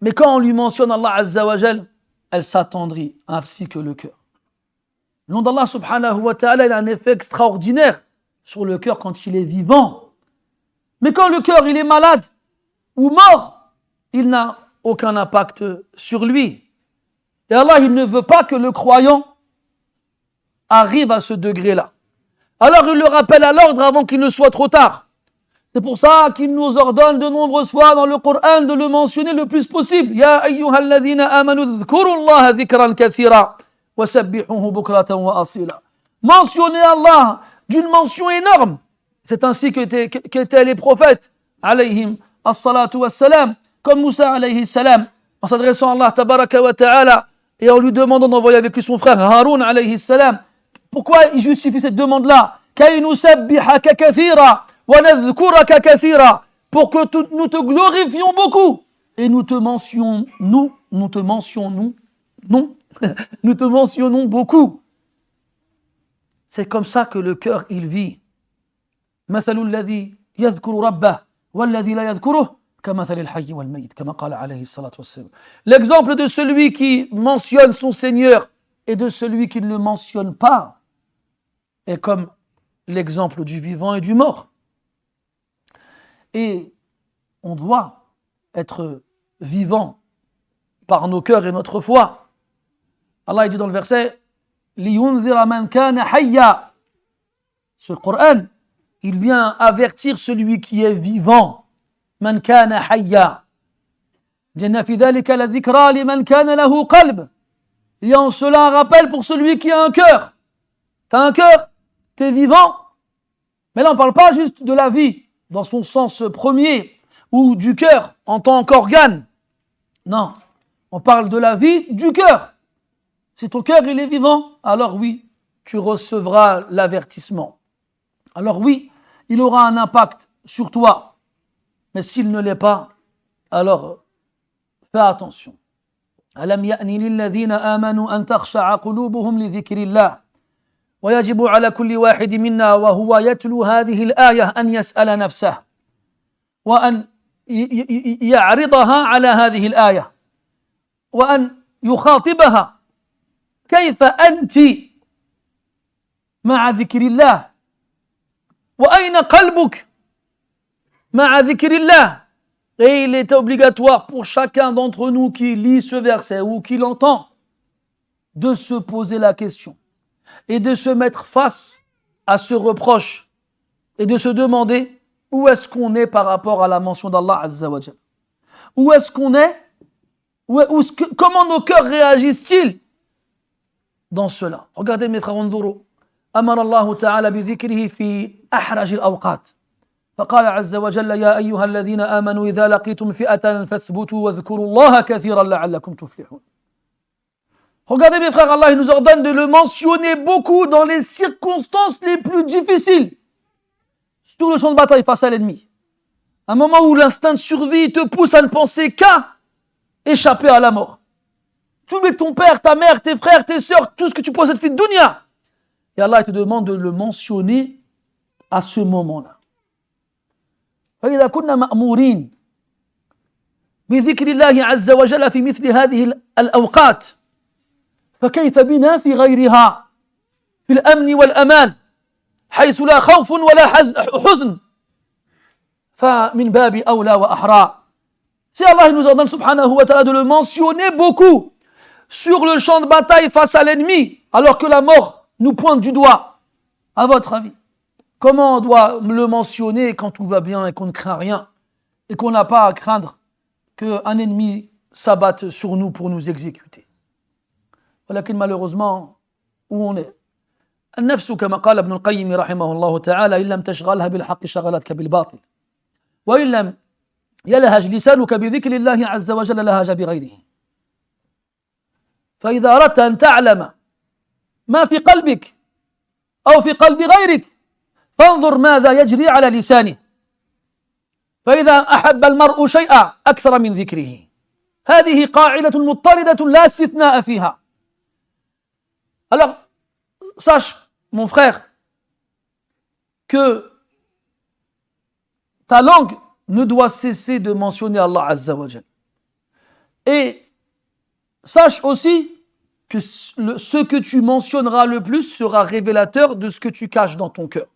Mais quand on lui mentionne Allah Azza wa Jal, elle s'attendrit, ainsi que le cœur. Le nom d'Allah subhanahu wa ta'ala, il a un effet extraordinaire sur le cœur quand il est vivant. Mais quand le cœur il est malade ou mort, il n'a aucun impact sur lui. Et Allah, il ne veut pas que le croyant arrive à ce degré-là. Alors il le rappelle à l'ordre avant qu'il ne soit trop tard. C'est pour ça qu'il nous ordonne de nombreuses fois dans le Coran de le mentionner le plus possible. Ya ayyuhalladhina amanu dhkurullaha dhikran kathira wa sabbihuhu bukratan wa asila. Mentionnez Allah d'une mention énorme. C'est ainsi qu'étaient les prophètes, alayhim as-salatu was-salam, comme Moussa alayhi salam, en s'adressant à Allah tabaraka wa ta'ala et en lui demandant d'envoyer avec lui son frère Haroun alayhi salam. Pourquoi il justifie cette demande-là? Kay nusabbihaka kathira wa nadhkuraka kathira, pour que nous te glorifions beaucoup et nous te mentionnons beaucoup. C'est comme ça que le cœur il vit. مثل الذي يذكر ربه والذي لا يذكره كمثل الحي والميت كما قال عليه الصلاة والسلام. L'exemple de celui qui mentionne son Seigneur et de celui qui ne le mentionne pas est comme l'exemple du vivant et du mort. Et on doit être vivant par nos cœurs et notre foi. Allah dit dans le verset لِيُنذِرَ مَنْ كَانَ حَيًّا. Ce Coran, il vient avertir celui qui est vivant. Man kana hayya. Janna fi dhalika la dhikra liman kana lahu qalb. Il y a en cela un rappel pour celui qui a un cœur. T'as un cœur, t'es vivant. Mais là on ne parle pas juste de la vie dans son sens premier ou du cœur en tant qu'organe. Non, on parle de la vie du cœur. Si ton cœur il est vivant, alors oui, tu recevras l'avertissement. Alors oui, il aura un impact sur toi. Mais s'il ne l'est pas, alors fais attention. ألم يأن للذين آمنوا أن تخشع قلوبهم لذكر الله ويجب على كل واحد منا وهو يتلو هذه الآية أن يسأل نفسه وأن يعرضها على هذه الآية وأن يخاطبها كيف أنت مع ذكر الله وأين قلبك مع ذكر الله. Et il est obligatoire pour chacun d'entre nous qui lit ce verset ou qui l'entend de se poser la question et de se mettre face à ce reproche et de se demander où est-ce qu'on est par rapport à la mention d'Allah Azza wa Jal. Où est-ce qu'on est? Comment nos cœurs réagissent-ils dans cela? Regardez mes frères, انظروا. أمر الله تعالى بذكره في أحرج الأوقات. فقال عز وجل يا أيها الذين آمنوا إذا لقيتم فئة فاثبتوا واذكروا الله كثيرا لعلكم تفلحون. Regardez mes frères, Allah il nous ordonne de le mentionner beaucoup dans les circonstances les plus difficiles. Sur le champ de bataille face à l'ennemi. Un moment où l'instinct de survie te pousse à ne penser qu'à échapper à la mort. Tu oublies ton père, ta mère, tes frères, tes sœurs, tout ce que tu possèdes fait de dunya. Et Allah te demande de le mentionner à ce moment-là. فإذا كنا مأمورين بذكر الله عز وجل في مثل هذه الأوقات فكيف بنا في غيرها في الأمن والأمان حيث لا خوف ولا حزن فمن باب أولى وأحرى. Si Allah nous ordonne subhanahu wa ta'ala de le mentionner beaucoup sur le champ de bataille face à l'ennemi alors que la mort nous pointe du doigt, à votre avis, comment on doit le mentionner quand tout va bien et qu'on ne craint rien et qu'on n'a pas à craindre qu'un ennemi s'abatte sur nous pour nous exécuter? ولكن malheureusement, où on est? النفس كما قال ابن القيم رحمه الله تعالى إن لم تشغلها بالحق شغلتك بالباطل وإن لم يلهج لسانك بذكر الله عز وجل لهج بغيره. فإذا أردت أن تعلم ما في قلبك أو في قلب غيرك فانظر ماذا يجري على لسانه. فإذا أحب المرء شيئا أكثر من ذكره. هذه قاعدة مضطردة لا استثناء فيها. Alors, sache, mon frère, que ta langue ne doit cesser de mentionner Allah Azza wa Jal. Et sache aussi que ce que tu mentionneras le plus sera révélateur de ce que tu caches dans ton cœur.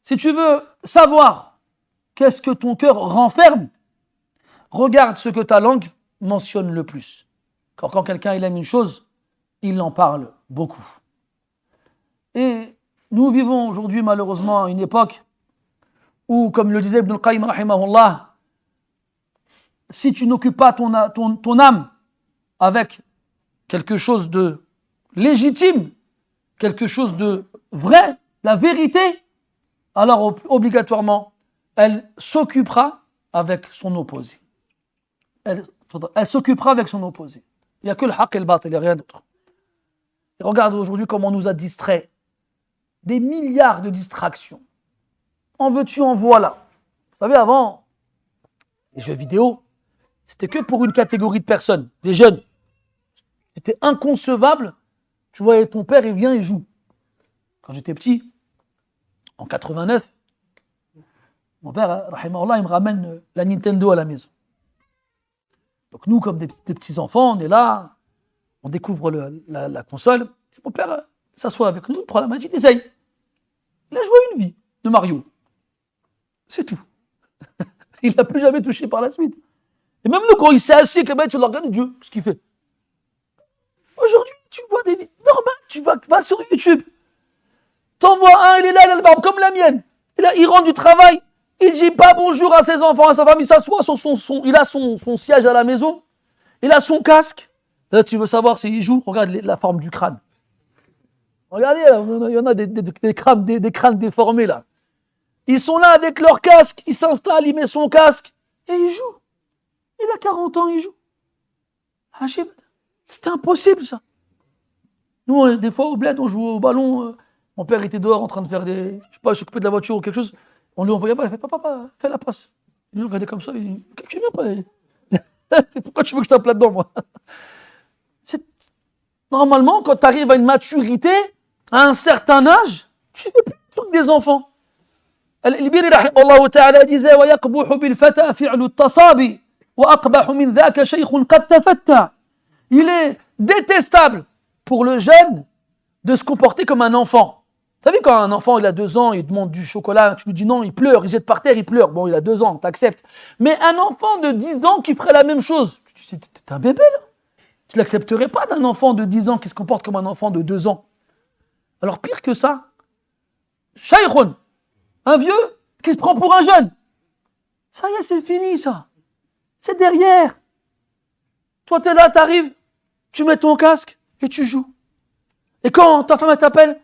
Si tu veux savoir qu'est-ce que ton cœur renferme, regarde ce que ta langue mentionne le plus. Quand quelqu'un il aime une chose, il en parle beaucoup. Et nous vivons aujourd'hui malheureusement à une époque où, comme le disait Ibn al-Qayyim rahimahullah, si tu n'occupes pas ton âme avec quelque chose de légitime, quelque chose de vrai, la vérité, alors obligatoirement, elle s'occupera avec son opposé. Elle s'occupera avec son opposé. Il n'y a que le haqq et le batil, il n'y a rien d'autre. Et regarde aujourd'hui comment on nous a distraits. Des milliards de distractions. En veux-tu, en voilà. Vous savez, avant, les jeux vidéo, c'était que pour une catégorie de personnes, les jeunes. C'était inconcevable. Tu voyais ton père, il vient et joue. Quand j'étais petit, en 89, mon père, rahimahullah, il me ramène la Nintendo à la maison. Donc nous, comme des petits enfants, on est là, on découvre la console. Mon père s'assoit avec nous, il prend la main, il dit, essaye. Il a joué une vie de Mario. C'est tout. Il n'a plus jamais touché par la suite. Et même nous, quand il s'est assis avec la main sur l'organe, Dieu, ce qu'il fait. Aujourd'hui, tu vois des vidéos normales, tu vas sur YouTube. T'en vois un, il est là, il a le barbe comme la mienne. Il rentre du travail, il dit pas bonjour à ses enfants, à sa femme, il s'assoit, il a son siège à la maison, il a son casque. Là, tu veux savoir s'il joue, regarde la forme du crâne. Regardez, là, il y en a des crânes déformés là. Ils sont là avec leur casque, il s'installe, il met son casque et il joue. Il a 40 ans, il joue. Hachib, c'était impossible ça. Nous, des fois au bled, on jouait au ballon. Mon père était dehors en train de faire je sais pas, s'occuper de la voiture ou quelque chose. On lui envoyait pas, il fait papa, fais la passe. Il nous regardait comme ça, il dit, je viens pas. Pourquoi tu veux que je tape là-dedans, moi? Normalement, quand tu arrives à une maturité, à un certain âge, tu fais plus le truc des enfants. Al-Ibiri rahimahullah ta'ala disait وَيَقْبُحُ بِالْفَتَى فِعْلُ التَّصَابِ وَأَقْبَحُ مِنْ ذَاكَ شَيْخٌ قَدْ تَفَتَّى. Il est détestable pour le jeune de se comporter comme un enfant. Tu as vu quand un enfant il a 2 ans, il demande du chocolat, tu lui dis non, il pleure, il jette par terre, il pleure. Bon, il a 2 ans, t'acceptes. Mais un enfant de 10 ans qui ferait la même chose, tu dis, t'es un bébé là. Tu ne l'accepterais pas d'un enfant de 10 ans qui se comporte comme un enfant de 2 ans. Alors pire que ça, Shaykhoun, un vieux qui se prend pour un jeune. Ça y est, c'est fini ça. C'est derrière. Toi, tu es là, tu arrives, tu mets ton casque et tu joues. Et quand ta femme t'appelle,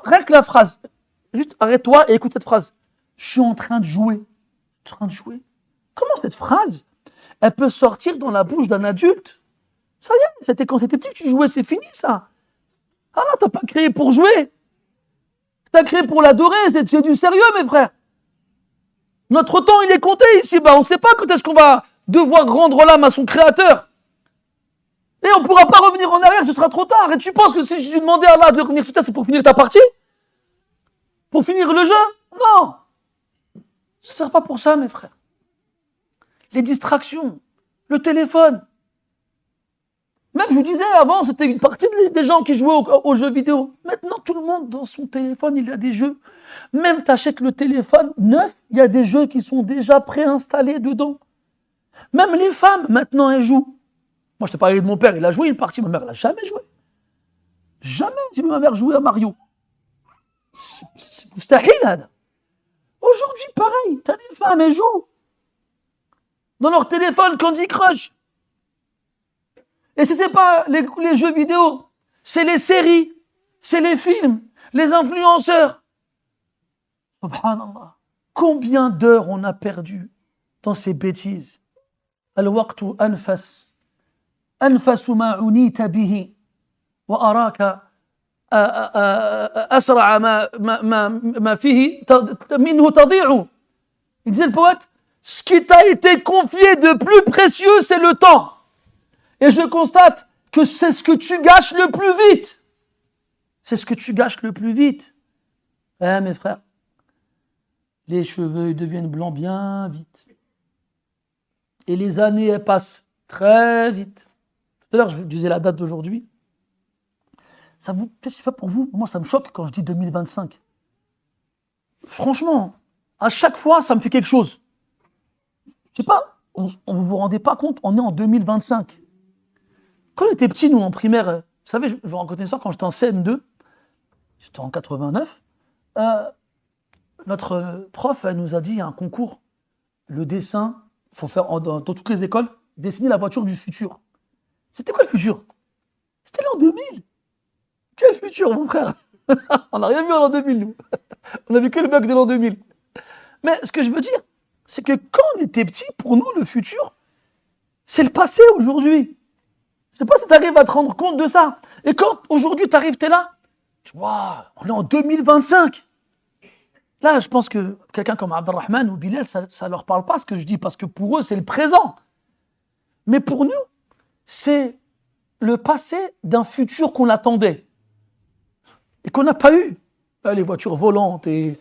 rien que la phrase, juste arrête-toi et écoute cette phrase. Je suis en train de jouer. En train de jouer. Comment cette phrase, elle peut sortir dans la bouche d'un adulte? Ça y est, c'était quand tu étais petit que tu jouais, c'est fini ça. Ah là, t'as pas créé pour jouer. T'as créé pour l'adorer, c'est du sérieux mes frères. Notre temps, il est compté ici, on ne sait pas quand est-ce qu'on va devoir rendre l'âme à son créateur. Et on ne pourra pas revenir en arrière, ce sera trop tard. Et tu penses que si je demandais à Allah de revenir sur terre, c'est pour finir ta partie? Pour finir le jeu? Non. Ce ne sert pas pour ça, mes frères. Les distractions, le téléphone. Même, je vous disais, avant, c'était une partie des gens qui jouaient aux jeux vidéo. Maintenant, tout le monde, dans son téléphone, il y a des jeux. Même tu achètes le téléphone neuf, il y a des jeux qui sont déjà préinstallés dedans. Même les femmes, maintenant, elles jouent. Moi, je t'ai parlé de mon père, il a joué une partie. Ma mère, elle n'a jamais joué. Jamais j'ai vu ma mère jouer à Mario. C'est mustahil, Adam. Aujourd'hui, pareil, tu as des femmes, elles jouent. Dans leur téléphone, Candy Crush. Et si ce n'est pas les jeux vidéo, c'est les séries, c'est les films, les influenceurs. Subhanallah. Combien d'heures on a perdu dans ces bêtises? Al-waqtu anfas. أنفس ما عنيت به وأراك أسرع ما فيه منه تضيع. Il disait le poète, ce qui t'a été confié de plus précieux, c'est le temps. Et je constate que c'est ce que tu gâches le plus vite. C'est ce que tu gâches le plus vite. Mes frères, les cheveux deviennent blancs bien vite. Et les années, elles passent très vite. Tout à l'heure, je vous disais la date d'aujourd'hui. Ça vous, je sais pas pour vous, moi ça me choque quand je dis 2025. Franchement, à chaque fois, ça me fait quelque chose. Je sais pas, on vous rendez pas compte, on est en 2025. Quand on était petits, nous, en primaire, vous savez, je vous raconter ça, quand j'étais en CM2, j'étais en 89, notre prof, elle nous a dit, il y a un concours, le dessin, il faut faire dans toutes les écoles, dessiner la voiture du futur. C'était quoi le futur? C'était l'an 2000. Quel futur, mon frère? On n'a rien vu en l'an 2000, nous. On a vu que le bug de l'an 2000. Mais ce que je veux dire, c'est que quand on était petit, pour nous, le futur, c'est le passé aujourd'hui. Je ne sais pas si tu arrives à te rendre compte de ça. Et quand aujourd'hui, tu arrives, tu es là, tu vois, on est en 2025. Là, je pense que quelqu'un comme Abdelrahman ou Bilal, ça ne leur parle pas ce que je dis, parce que pour eux, c'est le présent. Mais pour nous, c'est le passé d'un futur qu'on attendait et qu'on n'a pas eu. Les voitures volantes et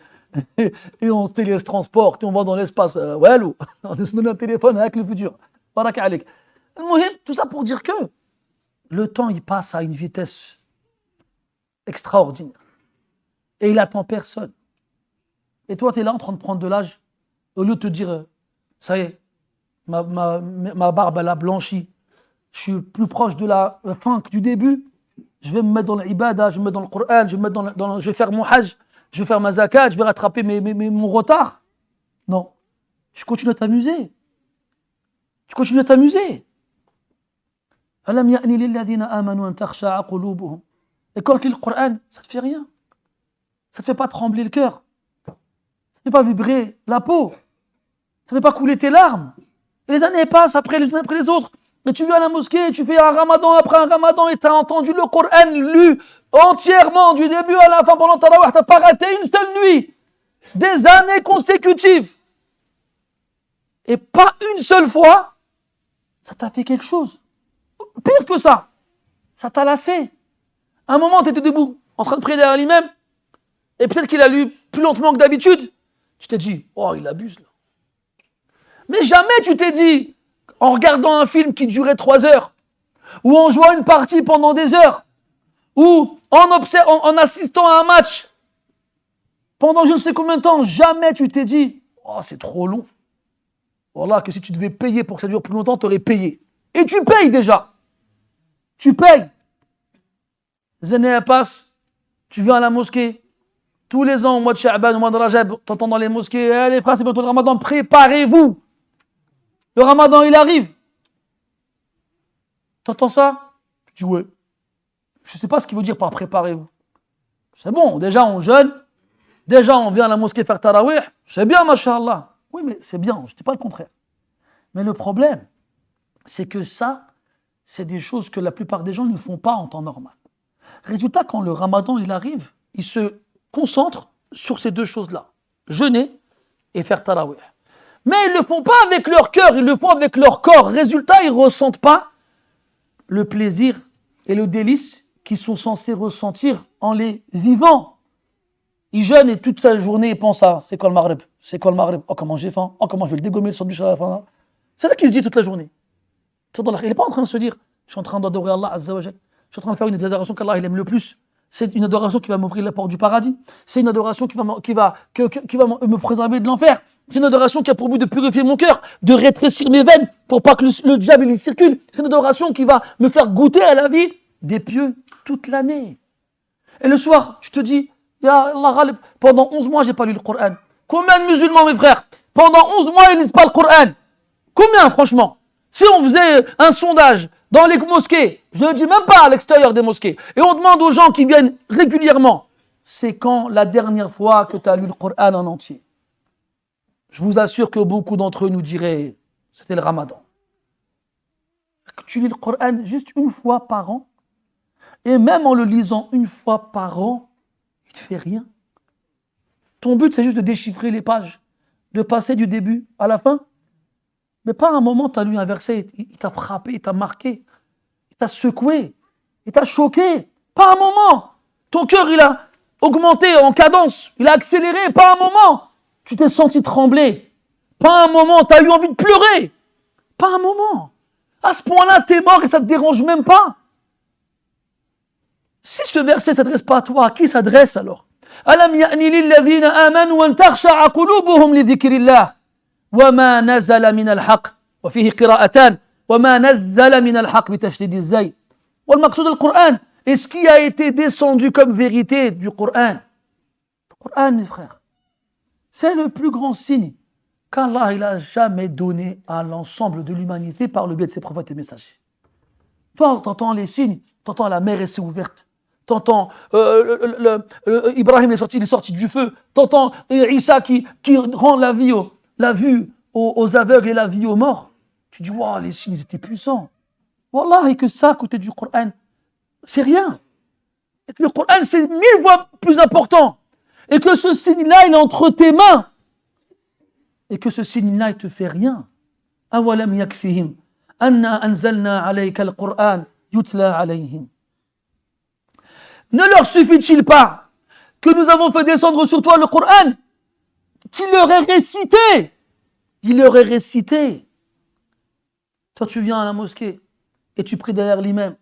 on se télétransporte et on va dans l'espace. On se donne un téléphone avec le futur. Baraka alik. Tout ça pour dire que le temps, il passe à une vitesse extraordinaire. Et il attend personne. Et toi, tu es là en train de prendre de l'âge, au lieu de te dire, ça y est, ma barbe, elle a blanchi. Je suis plus proche de la fin que du début. Je vais me mettre dans l'ibada, je vais me mettre dans le Coran, je vais faire mon hajj, je vais faire ma zakat, je vais rattraper mon retard. Non. Tu continues à t'amuser. Tu continues à t'amuser. Alam ya'ni lilladhina amanu an takhsha'a qulubuhum. Et quand tu lis le Coran, ça te fait rien. Ça te fait pas trembler le cœur. Ça te fait pas vibrer la peau. Ça te fait pas couler tes larmes. Et les années passent après les unes après les autres. Et tu viens à la mosquée, tu fais un ramadan après un ramadan et tu as entendu le Coran lu entièrement du début à la fin pendant Tarawih. Tu n'as pas raté une seule nuit. Des années consécutives. Et pas une seule fois, ça t'a fait quelque chose. Pire que ça, ça t'a lassé. À un moment, tu étais debout, en train de prier derrière l'imam, et peut-être qu'il a lu plus lentement que d'habitude. Tu t'es dit, oh, il abuse là. Mais jamais tu t'es dit, en regardant un film qui durait 3 heures, ou en jouant une partie pendant des heures, ou en assistant à un match, pendant je ne sais combien de temps, jamais tu t'es dit, oh, c'est trop long. Voilà, que si tu devais payer pour que ça dure plus longtemps, tu aurais payé. Et tu payes déjà. Tu payes. Les années passent, tu viens à la mosquée. Tous les ans, au mois de Sha'ban, au mois de Rajab, t'entends dans les mosquées, les frères, c'est bientôt le Ramadan, préparez-vous. Le Ramadan, il arrive. T'entends ça? Tu dis ouais. Je ne sais pas ce qu'il veut dire par préparez-vous. C'est bon, déjà on jeûne, déjà on vient à la mosquée faire tarawih, c'est bien, mashallah. Oui, mais c'est bien, je ne dis pas le contraire. Mais le problème, c'est que ça, c'est des choses que la plupart des gens ne font pas en temps normal. Résultat, quand le Ramadan il arrive, ils se concentrent sur ces deux choses-là, jeûner et faire tarawih. Mais ils ne le font pas avec leur cœur, ils le font avec leur corps. Résultat, ils ne ressentent pas le plaisir et le délice qu'ils sont censés ressentir en les vivant. Ils jeûnent et toute sa journée, ils pensent à c'est quoi le maghrib? C'est quoi le maghrib? Oh, comment j'ai faim? Oh, comment je vais le dégommer le sandwich à la fin? C'est ça qu'il se dit toute la journée. Il n'est pas en train de se dire je suis en train d'adorer Allah Azza wa Jal. Je suis en train de faire une des adorations qu'Allah il aime le plus. C'est une adoration qui va m'ouvrir la porte du paradis. C'est une adoration qui va me préserver de l'enfer. C'est une adoration qui a pour but de purifier mon cœur, de rétrécir mes veines pour pas que le diable il circule. C'est une adoration qui va me faire goûter à la vie des pieux toute l'année. Et le soir, tu te dis, Ya Allah, pendant 11 mois, j'ai pas lu le Coran. Combien de musulmans, mes frères, pendant 11 mois, ils lisent pas le Coran? Combien, franchement? Si on faisait un sondage dans les mosquées, je ne dis même pas à l'extérieur des mosquées, et on demande aux gens qui viennent régulièrement, c'est quand la dernière fois que tu as lu le Coran en entier? Je vous assure que beaucoup d'entre eux nous diraient, c'était le Ramadan. Tu lis le Coran juste une fois par an, et même en le lisant une fois par an, il ne te fait rien. Ton but, c'est juste de déchiffrer les pages, de passer du début à la fin. Mais pas un moment, tu as lu un verset, il t'a frappé, il t'a marqué, il t'a secoué, il t'a choqué. Pas un moment. Ton cœur, il a augmenté en cadence, il a accéléré, pas un moment. tu t'es senti trembler. Pas un moment, tu as eu envie de pleurer. Pas un moment. À ce point-là, tu es mort et ça ne te dérange même pas. Si ce verset ne s'adresse pas à toi, à qui s'adresse alors? ألم يأن للذين آمنوا أن تخشع قلوبهم لذكر الله وما نزل من الحق وفيه قراءتان وما نزل من الحق بتشديد الزي والمقصود القرآن. Et ce qui a été descendu comme vérité du Coran. Le Coran, mes frères, c'est le plus grand signe qu'Allah il a jamais donné à l'ensemble de l'humanité par le biais de ses prophètes et messagers. Toi, tu entends les signes, tu entends la mer s'est ouverte, tu entends Ibrahim il est sorti du feu, tu entends Isa qui rend la vue aux aveugles et la vie aux morts. Tu dis, waouh, les signes étaient puissants. Wallah, et que ça, à côté du Coran, c'est rien. Et que le Coran, c'est 1000 fois plus important. Et que ce signe-là, il est entre tes mains. Et que ce signe-là, il ne te fait rien. أَوَلَمْ يَكْفِهِمْ أَنَّا أَنزَلْنَا عَلَيْكَ الْقُرْآنَ يُتْلَى عَلَيْهِمْ. Ne leur suffit-il pas que nous avons fait descendre sur toi le Coran, qu'il leur est récité? Il leur est récité. Toi, tu viens à la mosquée et tu pries derrière l'imam.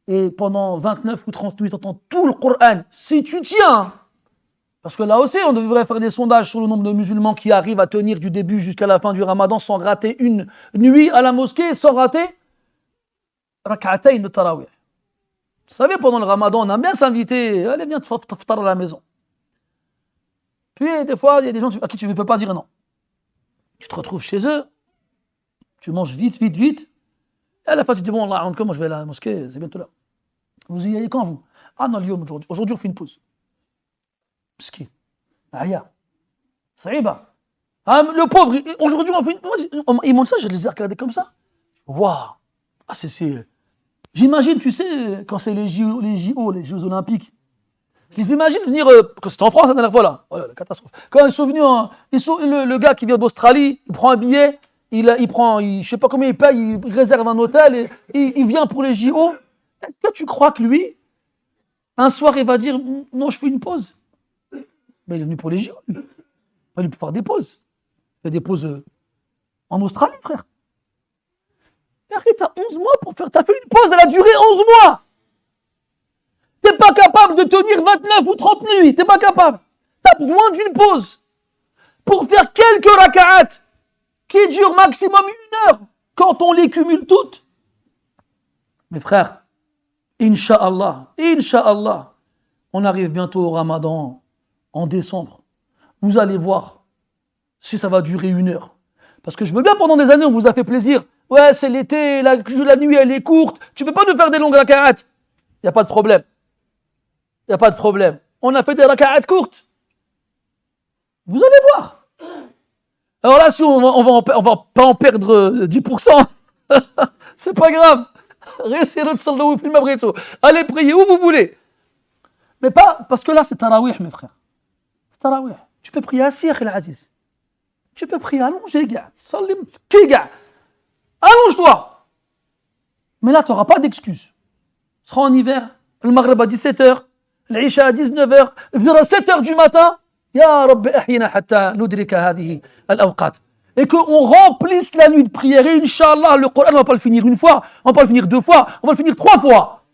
Et pendant 29 ou 30 minutes, tu entends tout le Coran. Si tu tiens, parce que là aussi, on devrait faire des sondages sur le nombre de musulmans qui arrivent à tenir du début jusqu'à la fin du Ramadan sans rater une nuit à la mosquée, sans rater rak'atayn de tarawih. Vous savez, pendant le Ramadan, on aime bien s'inviter. Allez, viens te faire à la maison. Puis, des fois, il y a des gens à qui tu ne peux pas dire non. Tu te retrouves chez eux, tu manges vite. Et à la fin, tu dis, bon, Allah, moi je vais à la mosquée, c'est bientôt là. Vous y allez quand, vous? Ah non, Lyon, aujourd'hui. Aujourd'hui, on fait une pause. Ski. Aya. Saïba. Ah, le pauvre, aujourd'hui, on fait une pause. Ils montrent ça, je les ai regardés comme ça. Waouh. Ah, c'est. J'imagine, tu sais, quand c'est les JO, les Jeux Olympiques, je les imagine venir, que c'était en France la dernière fois là, oh là, la catastrophe. Quand ils sont venus, le gars qui vient d'Australie, il prend un billet, il prend, je sais pas combien il paye, il réserve un hôtel, et il vient pour les JO. Est-ce que tu crois que lui, un soir, il va dire, non, je fais une pause? Mais il est venu pour les JO, lui. Il peut faire des pauses. Il fait des pauses en Australie, frère. T'as 11 mois pour faire, t'as fait une pause, elle a duré 11 mois. T'es pas capable de tenir 29 ou 30 nuits, t'es pas capable. T'as besoin d'une pause pour faire quelques raka'at qui durent maximum 1 heure quand on les cumule toutes. Mes frères, Inch'Allah, on arrive bientôt au Ramadan en décembre. Vous allez voir si ça va durer 1 heure. Parce que je veux bien pendant des années, on vous a fait plaisir. Ouais, c'est l'été, la nuit elle est courte. Tu peux pas nous faire des longues raka'at. Il n'y a pas de problème. On a fait des raka'at courtes. Vous allez voir. Alors là, si on va pas en perdre 10%, c'est pas grave. Allez prier où vous voulez. Mais pas, parce que là c'est tarawih, mes frères. C'est tarawih. Tu peux prier assis, Akhil Aziz. Tu peux prier allongé, gars. Salim, qui, gars? Allonge-toi. Mais là, tu n'auras pas d'excuse. Ce sera en hiver, le Maghreb à 17h, l'Isha à 19h, venir à 7h du matin. Ya Rabbi ahyina hatta nudrika hadihi al-awqat. Et qu'on remplisse la nuit de prière. Et Inch'Allah, le Coran, on ne va pas le finir 1 fois, on ne va pas le finir 2 fois, on va le finir 3 fois.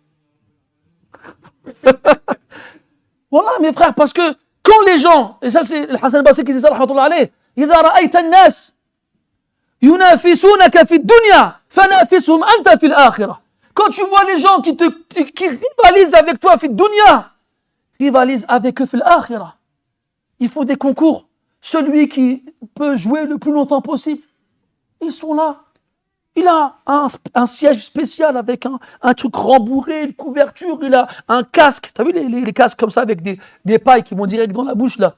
Voilà, mes frères, parce que quand les gens, et ça c'est le Hassan al-Basri qui dit ça, rahmatullah alayh, إذا رأيت الناس ينافسونك في الدنيا فنافسهم أنت في الآخرة. Quand tu vois les gens qui rivalisent avec toi في الدنيا, rivalisent avec eux في الآخرة. Il faut des concours. Celui qui peut jouer le plus longtemps possible. Ils sont là. Il a un siège spécial avec un truc rembourré, une couverture, il a un casque. Tu as vu les casques comme ça avec des pailles qui vont direct dans la bouche là.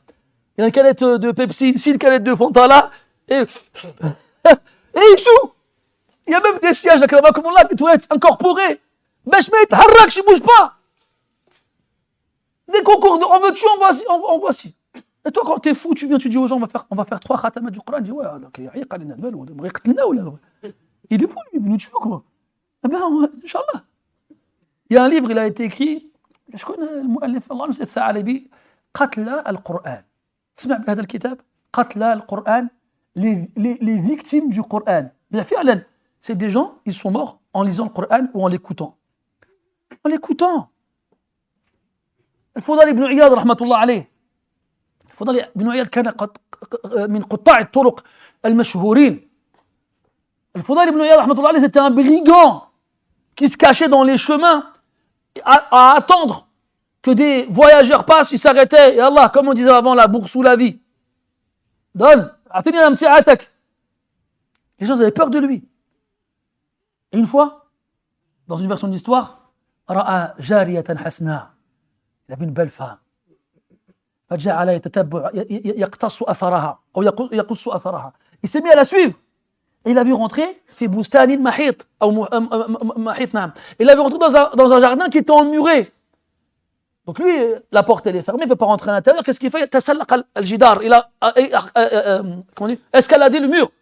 Il y a une canette de Pepsi, ici, une canette de Fanta là. Et il joue. Il y a même des sièges là, comme on l'a, des toilettes incorporées. Beshmet, harrak, je ne bouge pas. Des concours de en veux-tu, en voici. Et toi, quand t'es fou, tu viens, tu dis aux gens, on va faire 3 khatamat du Coran. Il dit, ouais, il est fou, lui, il nous tue, quoi. Eh bien, Inch'Allah. Il y a un livre, il a été écrit, je connais le mu'allif, Allah, c'est Tha'alabi, Qatla al-Qur'an. تسمع بهذا الكتاب قتلى القرآن les victimes du Coran. Bien فعلا c'est des gens, ils sont morts en lisant le Coran ou en l'écoutant. En l'écoutant. الفضيل بن عياض رحمة الله عليه. الفضيل بن عياض كان من قطاع الطرق المشهورين. الفضيل بن عياض رحمة الله عليه c'était un brigand qui se cachait dans les chemins à attendre que des voyageurs passent, ils s'arrêtaient. Et Allah, comme on disait avant, la bourse ou la vie. Donne, attendez un petit attaque. Les gens avaient peur de lui. Et une fois, dans une version de l'histoire, Ra'a jariyatan hasna. Il avait une belle femme. فجعل يتتبع يقتص أثرها أو يقص أثرها. Il s'est mis à la suivre. Et il a vu rentrer في بستان محيط أو محيط نعم. Il a vu rentrer dans un jardin qui était emmuré. Donc lui, la porte elle est fermée, il ne peut pas rentrer à l'intérieur. Qu'est-ce qu'il fait? تسلق الجدار. Il a comment on dit, escaladé le mur.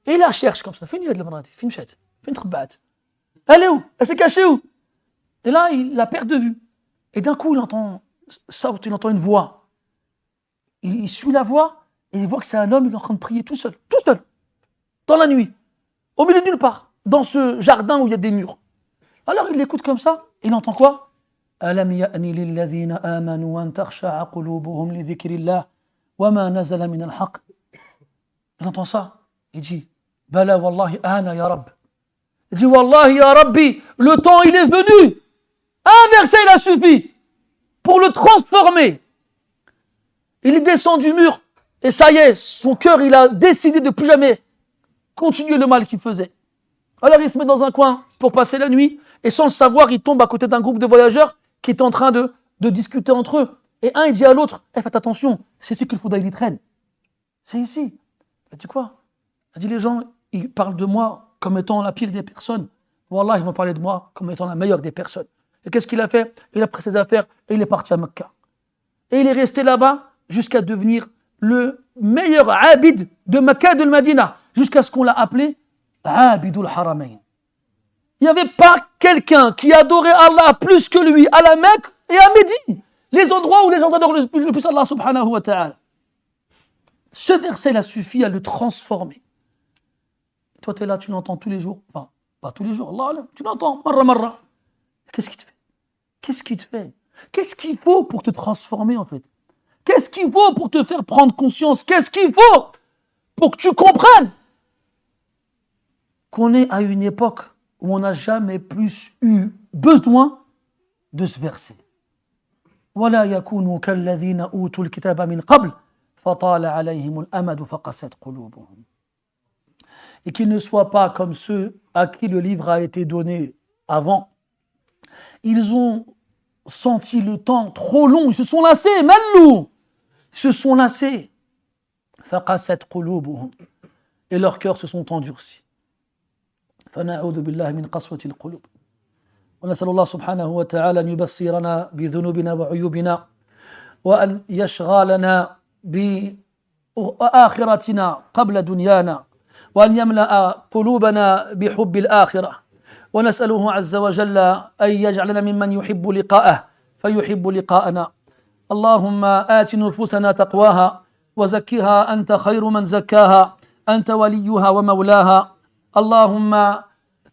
Et il la cherche comme ça. فين هاد المرأة دي؟ فين مشات؟ فين تخبأت؟ Elle est où? Elle s'est cachée où? Et là, il la perd de vue. Et d'un coup, il entend une voix. Il suit la voix et il voit que c'est un homme, il est en train de prier tout seul, dans la nuit, au milieu de nulle part, dans ce jardin où il y a des murs. Alors il l'écoute comme ça, et il entend quoi? ألم يأن للذين آمنوا أن تخشع قلوبهم لذكر الله وما نزل من الحق. Il entend ça, il dit بلى والله أنا يا رب. Il dit والله يا ربي, le temps il est venu. Un verset il a suffi pour le transformer. Il est descendu du mur et ça y est, son cœur il a décidé de plus jamais continuer le mal qu'il faisait. Alors il se met dans un coin pour passer la nuit et sans le savoir il tombe à côté d'un groupe de voyageurs qui est en train de discuter entre eux. Et un il dit à l'autre, faites attention, c'est ici que le Foudaïl traîne. C'est ici. Il dit quoi? Il dit les gens ils parlent de moi comme étant la pire des personnes. Wallah, ils vont parler de moi comme étant la meilleure des personnes. Et qu'est-ce qu'il a fait? Il a pris ses affaires et il est parti à Mecca. Et il est resté là-bas jusqu'à devenir le meilleur abid de Mecca et de Medina, jusqu'à ce qu'on l'a appelé Abidul Haramain. Il n'y avait pas quelqu'un qui adorait Allah plus que lui à la Mecque et à Médine, les endroits où les gens adorent le plus Allah subhanahu wa ta'ala. Ce verset là suffit à le transformer. Toi tu es là, tu l'entends tous les jours, enfin pas tous les jours, Allah, tu l'entends, marra. Qu'est-ce qui te fait? Qu'est-ce qui te fait? Qu'est-ce qu'il faut pour te transformer en fait? Qu'est-ce qu'il faut pour te faire prendre conscience? Qu'est-ce qu'il faut pour que tu comprennes qu'on est à une époque où on n'a jamais plus eu besoin de ce verset. وَلَا يَكُونُوا كَالَّذِينَ أُوتُوا الْكِتَابَ مِنْ قَبْلِ فَطَالَ عَلَيْهِمُ الْأَمَدُ فَقَسَتْ قُلُوبُهُم. Et qu'ils ne soient pas comme ceux à qui le livre a été donné avant. Ils ont senti le temps trop long, ils se sont lassés, mallou, ils se sont lassés. فَقَسَتْ قُلُوبُهُم. Et leurs cœurs se sont endurcis. فنعوذ بالله من قسوة القلوب ونسأل الله سبحانه وتعالى أن يبصرنا بذنوبنا وعيوبنا وأن يشغلنا بآخرتنا قبل دنيانا وأن يملأ قلوبنا بحب الآخرة ونسأله عز وجل أن يجعلنا ممن يحب لقاءه فيحب لقاءنا. اللهم آت نفوسنا تقواها وزكها أنت خير من زكاها أنت وليها ومولاها. اللهم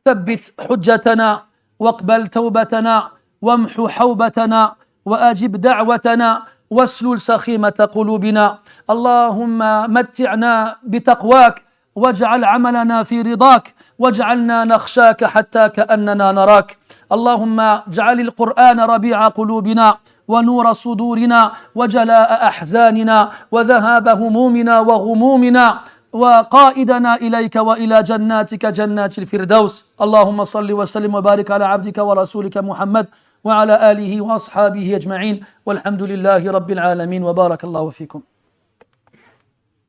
ثبت حجتنا واقبل توبتنا وامحو حوبتنا وأجب دعوتنا واسلل سخيمة قلوبنا. اللهم متعنا بتقواك واجعل عملنا في رضاك واجعلنا نخشاك حتى كأننا نراك. اللهم اجعل القرآن ربيع قلوبنا ونور صدورنا وجلاء أحزاننا وذهاب همومنا وغمومنا وقائدنا إليك وإلى جناتك جنات الفردوس. اللهم صل وسلم وبارك على عبدك ورسولك محمد وعلى آله وأصحابه أجمعين والحمد لله رب العالمين وبارك الله فيكم.